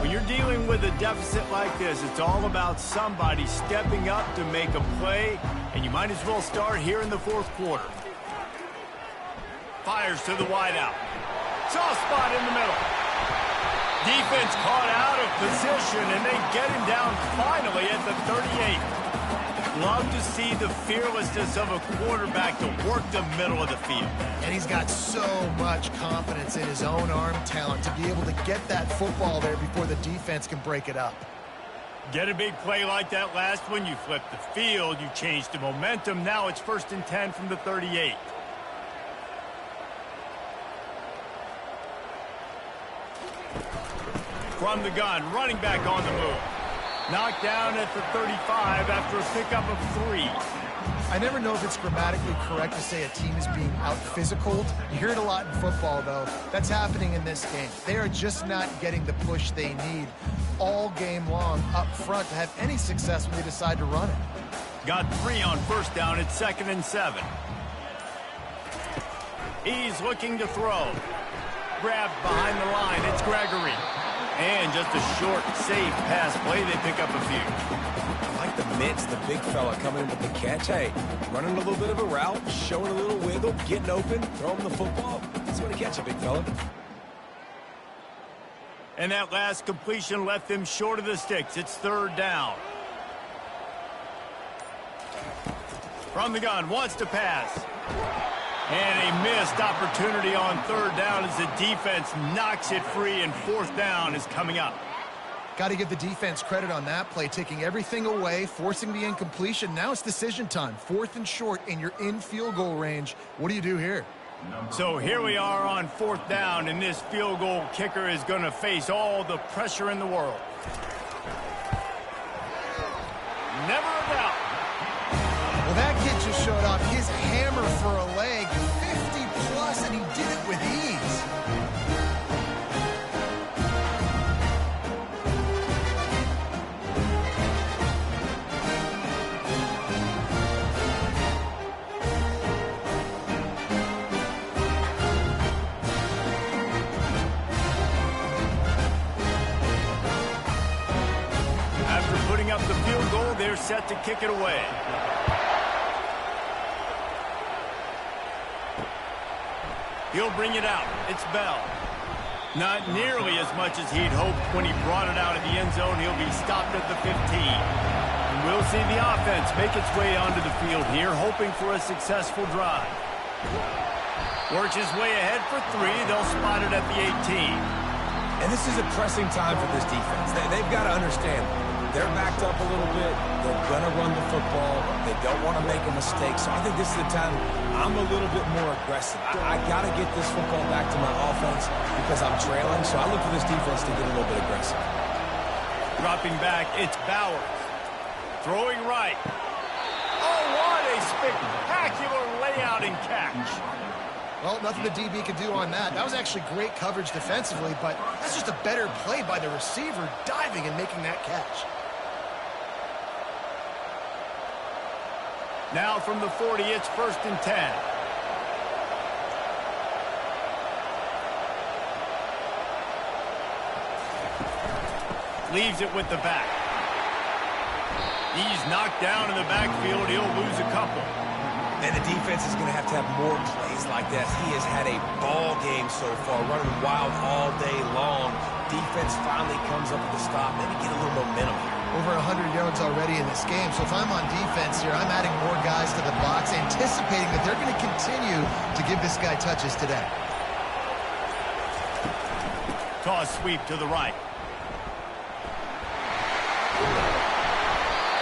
When you're dealing with a deficit like this, it's all about somebody stepping up to make a play, and you might as well start here in the 4th quarter. Fires to the wideout. Soft spot in the middle. Defense caught out of position, and they get him down finally at the 38. Love to see the fearlessness of a quarterback to work the middle of the field. And he's got so much confidence in his own arm talent to be able to get that football there before the defense can break it up. Get a big play like that last one, you flip the field, you change the momentum. Now it's 1st and 10 from the 38. From the gun, running back on the move. Knocked down at the 35 after a pickup of 3. I never know if it's grammatically correct to say a team is being out-physicaled. You hear it a lot in football, though. That's happening in this game. They are just not getting the push they need all game long up front to have any success when they decide to run it. Got 3 on 1st down at 2nd and 7. He's looking to throw. Grabbed behind the line. It's Gregory. And just a short, safe pass play. They pick up a few. I like the mitts, the big fella coming in with the catch. Hey, running a little bit of a route, showing a little wiggle, getting open, throwing the football. That's what to catch a big fella. And that last completion left them short of the sticks. It's 3rd down. From the gun, wants to pass. And a missed opportunity on 3rd down as the defense knocks it free, and 4th down is coming up. Got to give the defense credit on that play, taking everything away, forcing the incompletion. Now it's decision time. 4th and short, and you're in field goal range. What do you do here? So here we are on 4th down, and this field goal kicker is going to face all the pressure in the world. Never a doubt. Well, that kid just showed off his hammer for a leg, 50-plus, and he did it with ease. After putting up the field goal, they're set to kick it away. He'll bring it out. It's Bell. Not nearly as much as he'd hoped when he brought it out of the end zone. He'll be stopped at the 15. And we'll see the offense make its way onto the field here, hoping for a successful drive. Works his way ahead for 3. They'll spot it at the 18. And this is a pressing time for this defense. They've got to understand, they're backed up a little bit. They're going to run the football. They don't want to make a mistake. So I think this is the time I'm a little bit more aggressive. I got to get this football back to my offense because I'm trailing. So I look for this defense to get a little bit aggressive. Dropping back, it's Bowers. Throwing right. Oh, what a spectacular layout and catch. Well, nothing the DB could do on that. That was actually great coverage defensively, but that's just a better play by the receiver diving and making that catch. Now from the 40, it's 1st and 10. Leaves it with the back. He's knocked down in the backfield. He'll lose a couple. And the defense is going to have more plays like that. He has had a ball game so far, running wild all day long. Defense finally comes up with a stop. Maybe get a little momentum here. Over 100 yards already in this game. So if I'm on defense here, I'm adding more guys to the box, anticipating that they're going to continue to give this guy touches today. Toss sweep to the right.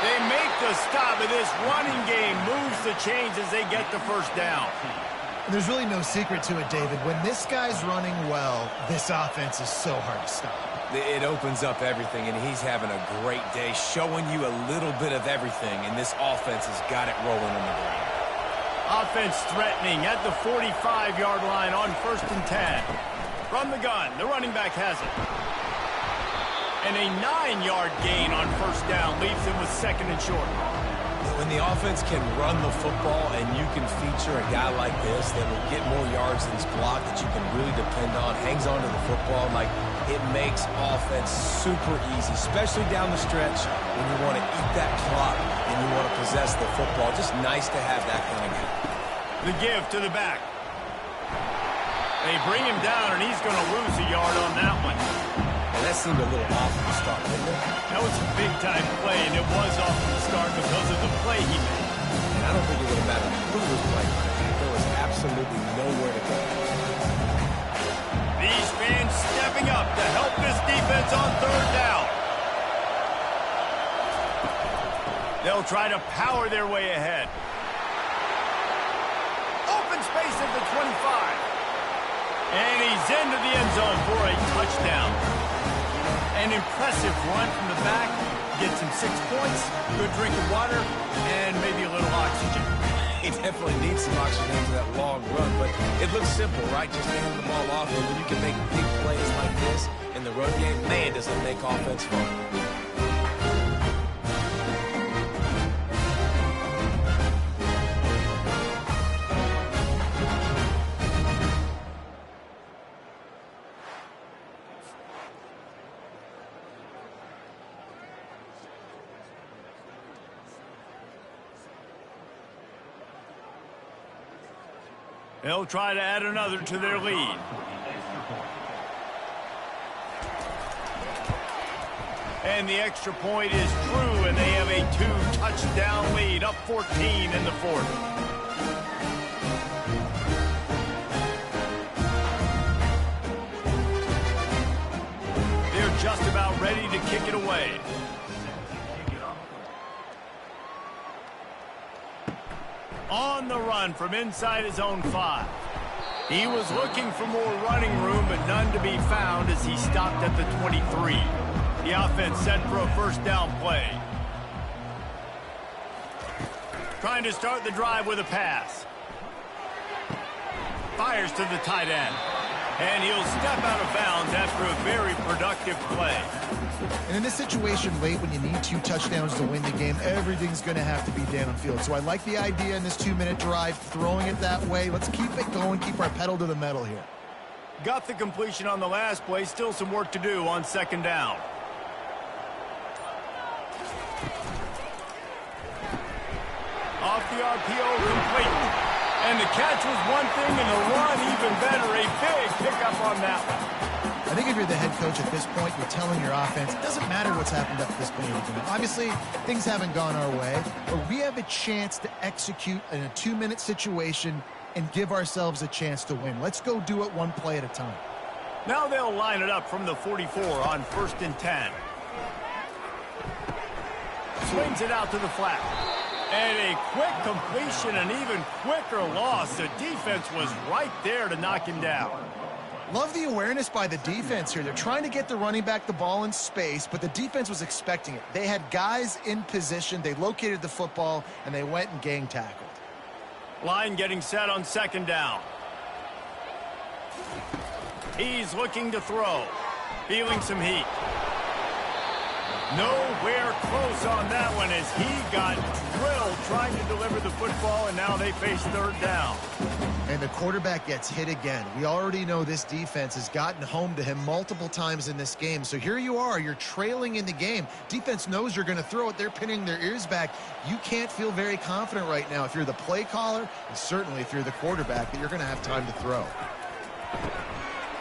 They make the stop, and this running game moves the chains as they get the first down. And there's really no secret to it, David. When this guy's running well, this offense is so hard to stop. It opens up everything, and he's having a great day, showing you a little bit of everything, and this offense has got it rolling on the ground. Offense threatening at the 45-yard line on 1st and 10. From the gun, the running back has it. And a 9-yard gain on 1st down leaves him with 2nd and short. When the offense can run the football and you can feature a guy like this that will get more yards than his block that you can really depend on, hangs onto the football, like it makes offense super easy, especially down the stretch when you want to eat that clock and you want to possess the football. Just nice to have that kind of guy. The give to the back. They bring him down, and he's going to lose a yard on that one. And that seemed a little off from the start, didn't it? That was a big-time play, and it was off from the start because of the play he made. And I don't think it would have mattered who was playing. There was absolutely nowhere to go. These fans stepping up to help this defense on 3rd down. They'll try to power their way ahead. Open space at the 25. And he's into the end zone for a touchdown. An impressive run from the back. Gets him 6 points, good drink of water, and maybe a little oxygen. He definitely needs some oxygen after that long run, but it looks simple, right? Just handing the ball off, and when you can make big plays like this in the run game, man, does it make offense fun. They'll try to add another to their lead. And the extra point is true, and they have a 2-touchdown lead, up 14 in the 4th. They're just about ready to kick it away. On the run from inside his own 5. He was looking for more running room, but none to be found as he stopped at the 23. The offense set for a 1st down play. Trying to start the drive with a pass. Fires to the tight end. And he'll step out of bounds after a very productive play. And in this situation late when you need 2 touchdowns to win the game, everything's going to have to be downfield. So I like the idea in this 2-minute drive, throwing it that way. Let's keep it going, keep our pedal to the metal here. Got the completion on the last play, still some work to do on 2nd down. Off the RPO, complete. And the catch was one thing, and the run even better. A big pickup on that one. I think if you're the head coach at this point, you're telling your offense, it doesn't matter what's happened up to this point. Obviously, things haven't gone our way, but we have a chance to execute in a 2-minute situation and give ourselves a chance to win. Let's go do it one play at a time. Now they'll line it up from the 44 on 1st and 10. Swings it out to the flat. And a quick completion, an even quicker loss. The defense was right there to knock him down. Love the awareness by the defense here. They're trying to get the running back the ball in space, but the defense was expecting it. They had guys in position. They located the football, and they went and gang tackled. Line getting set on 2nd down. He's looking to throw. Feeling some heat. Nowhere close on that one as he got drilled trying to deliver the football, and now they face third down. And the quarterback gets hit again. We already know this defense has gotten home to him multiple times in this game. So here you are, you're trailing in the game. Defense knows you're going to throw it. They're pinning their ears back. You can't feel very confident right now if you're the play caller, and certainly if you're the quarterback, that you're going to have time to throw.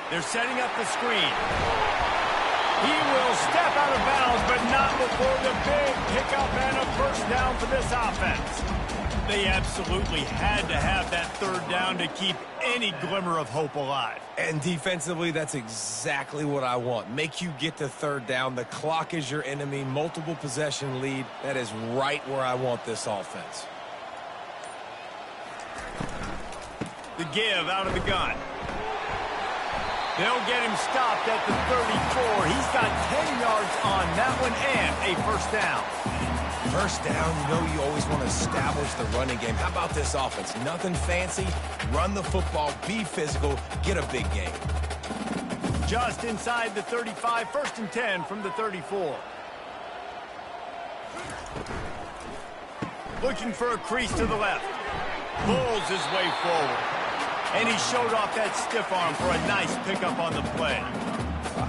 They're setting up the screen. He will step out of bounds, but not before the big pickup and a first down for this offense. They absolutely had to have that third down to keep any glimmer of hope alive. And defensively, that's exactly what I want. Make you get to third down. The clock is your enemy. Multiple possession lead. That is right where I want this offense. The give out of the gun. They'll get him stopped at the 34. He's got 10 yards on that one and a first down. First down, you know you always want to establish the running game. How about this offense? Nothing fancy. Run the football, be physical, get a big game. Just inside the 35, 1st and 10 from the 34. Looking for a crease to the left. Pulls his way forward. And he showed off that stiff arm for a nice pickup on the play.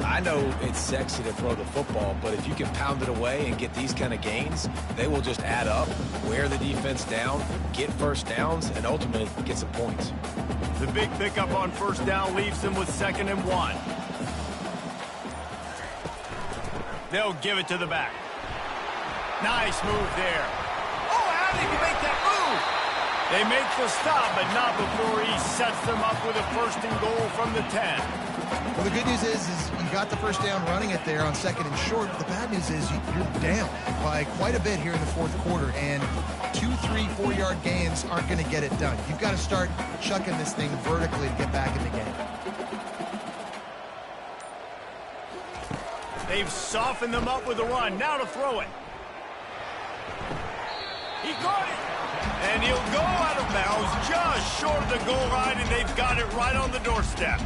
I know it's sexy to throw the football, but if you can pound it away and get these kind of gains, they will just add up, wear the defense down, get first downs, and ultimately get some points. The big pickup on first down leaves them with 2nd and 1. They'll give it to the back. Nice move there. Oh, how did he make that move? They make the stop, but not before he sets them up with a 1st and goal from the 10. Well, the good news is you got the first down running it there on 2nd and short. But the bad news is you're down by quite a bit here in the 4th quarter, and 2, 3, 4-yard gains aren't going to get it done. You've got to start chucking this thing vertically to get back in the game. They've softened them up with a run. Now to throw it. He caught it. And he'll go out of bounds just short of the goal line, and they've got it right on the doorstep.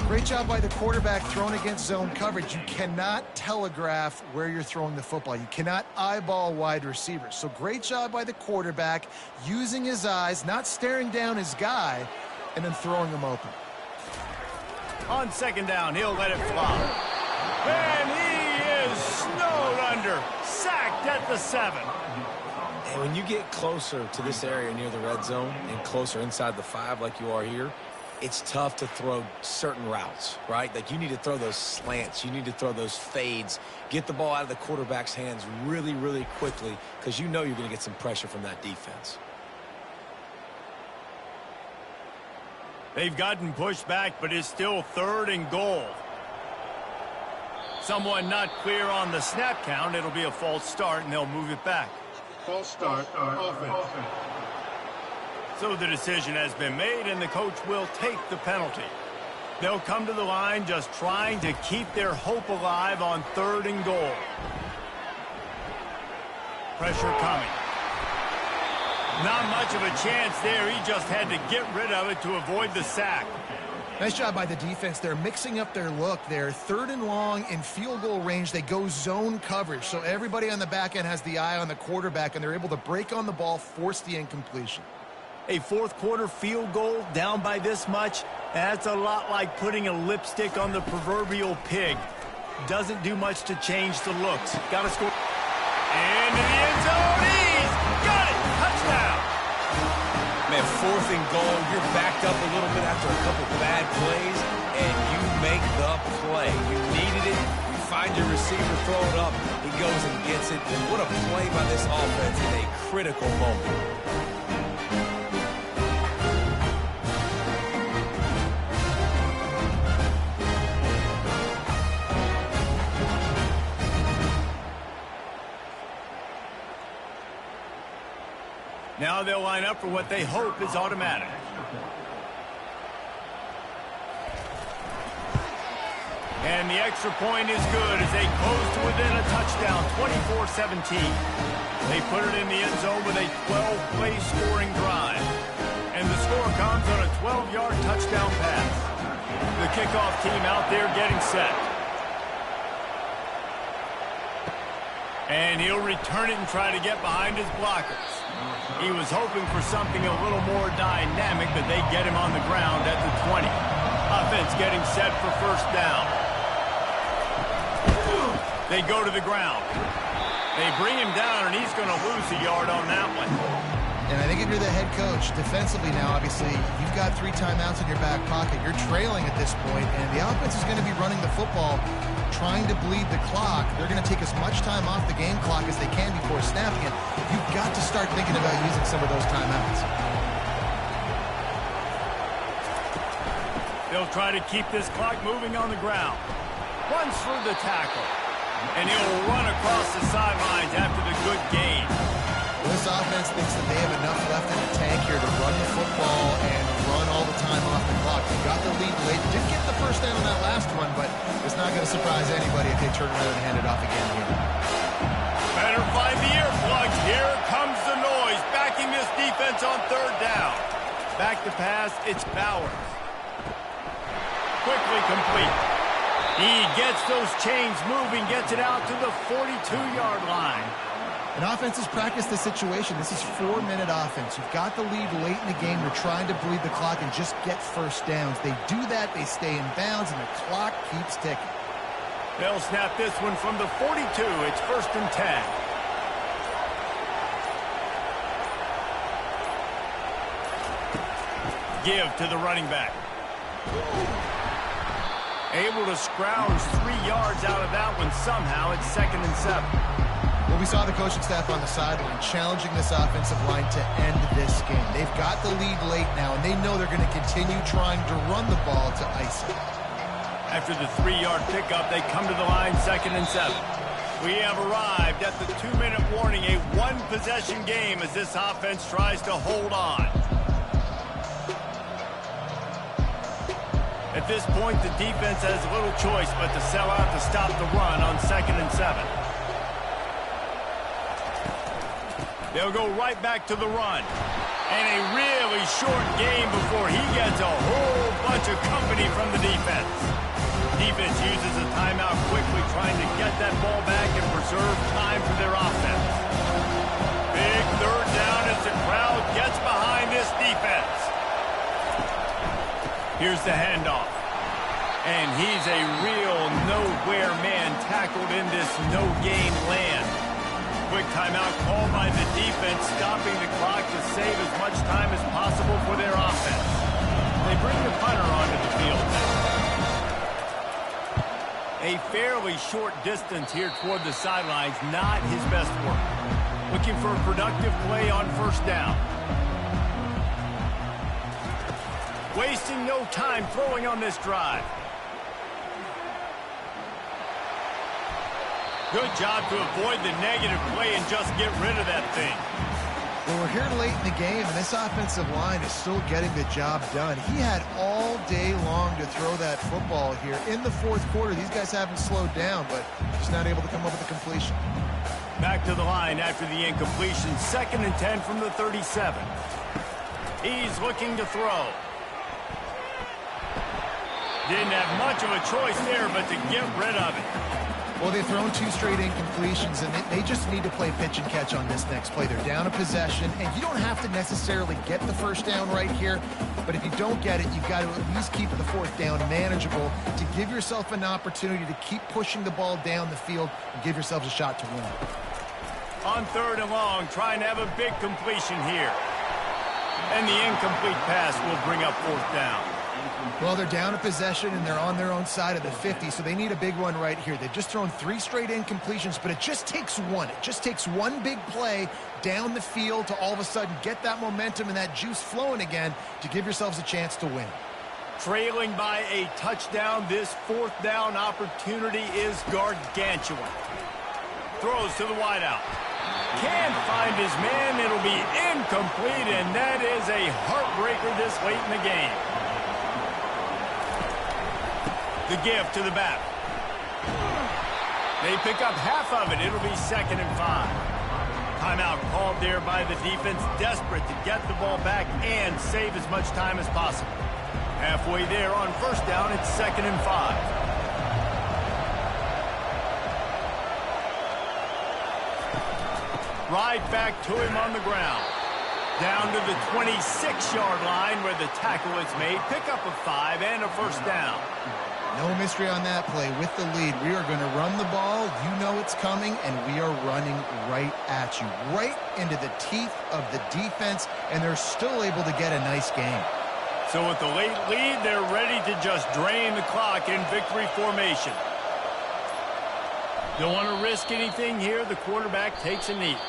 Great job by the quarterback thrown against zone coverage. You cannot telegraph where you're throwing the football. You cannot eyeball wide receivers. So great job by the quarterback using his eyes, not staring down his guy, and then throwing him open. On 2nd down, he'll let it fly. And he is snowed under, sacked at the 7. And when you get closer to this area near the red zone and closer inside the 5 like you are here, it's tough to throw certain routes, right? Like you need to throw those slants. You need to throw those fades. Get the ball out of the quarterback's hands really, really quickly because you know you're going to get some pressure from that defense. They've gotten pushed back, but it's still 3rd and goal. Someone not clear on the snap count. It'll be a false start, and they'll move it back. False start, offense. So the decision has been made, and the coach will take the penalty. They'll come to the line just trying to keep their hope alive on 3rd and goal. Pressure coming. Not much of a chance there. He just had to get rid of it to avoid the sack. Nice job by the defense. They're mixing up their look there. 3rd and long in field goal range. They go zone coverage. So everybody on the back end has the eye on the quarterback, and they're able to break on the ball, force the incompletion. A 4th quarter field goal down by this much, that's a lot like putting a lipstick on the proverbial pig. Doesn't do much to change the looks. Got to score. Into the end zone. He's got it. Touchdown. Man, 4th and goal, you're backed up a little bit after a couple bad plays, and you make the play. You needed it. You find your receiver, throw it up. He goes and gets it. And what a play by this offense in a critical moment. Now they'll line up for what they hope is automatic. And the extra point is good as they close to within a touchdown, 24-17. They put it in the end zone with a 12-play scoring drive. And the score comes on a 12-yard touchdown pass. The kickoff team out there getting set. And he'll return it and try to get behind his blockers. He was hoping for something a little more dynamic, but they get him on the ground at the 20. Offense getting set for first down. They go to the ground. They bring him down, and he's going to lose a yard on that one. And I think if you're the head coach, defensively now, obviously, you've got 3 timeouts in your back pocket. You're trailing at this point, and the offense is going to be running the football, trying to bleed the clock. They're going to take as much time off the game clock as they can before snapping it. You've got to start thinking about using some of those timeouts. They'll try to keep this clock moving on the ground. Runs through the tackle. And he'll run across the sidelines after the good gain. This offense thinks that they have enough left in the tank here to run the football and run all the time off the clock. They got the lead late. Didn't get the first down on that last one, but it's not going to surprise anybody if they turn around and hand it off again here. Better find the earplugs. Here comes the noise, backing this defense on third down. Back to pass, it's Bowers. Quickly complete. He gets those chains moving, gets it out to the 42-yard line. And offenses practice this situation. This is 4-minute offense. You've got the lead late in the game. You're trying to bleed the clock and just get first downs. They do that, they stay in bounds, and the clock keeps ticking. They'll snap this one from the 42. It's 1st and 10. Give to the running back. Able to scrounge 3 yards out of that one somehow. It's 2nd and 7. Well, we saw the coaching staff on the sideline challenging this offensive line to end this game. They've got the lead late now, and they know they're going to continue trying to run the ball to ice it. After the 3-yard pickup, they come to the line 2nd and 7. We have arrived at the 2-minute warning, a 1-possession game as this offense tries to hold on. At this point, the defense has little choice but to sell out to stop the run on 2nd and 7. They'll go right back to the run. And a really short game before he gets a whole bunch of company from the defense. Defense uses a timeout quickly, trying to get that ball back and preserve time for their offense. Big third down as the crowd gets behind this defense. Here's the handoff. And he's a real nowhere man tackled in this no-gain land. Quick timeout called by the defense, stopping the clock to save as much time as possible for their offense. They bring the punter onto the field now. A fairly short distance here toward the sidelines, not his best work. Looking for a productive play on 1st down. Wasting no time throwing on this drive. Good job to avoid the negative play and just get rid of that thing. Well, we're here late in the game, and this offensive line is still getting the job done. He had all day long to throw that football here. In the 4th quarter, these guys haven't slowed down, but just not able to come up with a completion. Back to the line after the incompletion. 2nd and 10 from the 37. He's looking to throw. Didn't have much of a choice there, but to get rid of it. Well, they've thrown 2 straight incompletions, and they just need to play pitch and catch on this next play. They're down a possession, and you don't have to necessarily get the first down right here, but if you don't get it, you've got to at least keep the 4th down manageable to give yourself an opportunity to keep pushing the ball down the field and give yourselves a shot to win. On 3rd and long, trying to have a big completion here. And the incomplete pass will bring up 4th down. Well, they're down a possession, and they're on their own side of the 50, so they need a big one right here. They've just thrown 3 straight incompletions, but it just takes one. It just takes one big play down the field to all of a sudden get that momentum and that juice flowing again to give yourselves a chance to win. Trailing by a touchdown, this 4th down opportunity is gargantuan. Throws to the wideout. Can't find his man. It'll be incomplete, and that is a heartbreaker this late in the game. The give to the back. They pick up half of it. It'll be 2nd and 5. Timeout called there by the defense, desperate to get the ball back and save as much time as possible. Halfway there on 1st down, it's 2nd and 5. Right back to him on the ground. Down to the 26-yard line where the tackle is made. Pick up a 5 and a first down. No mystery on that play. With the lead, we are going to run the ball. You know it's coming, and we are running right at you, right into the teeth of the defense, and they're still able to get a nice game. So with the late lead, they're ready to just drain the clock in victory formation. Don't want to risk anything here. The quarterback takes a knee.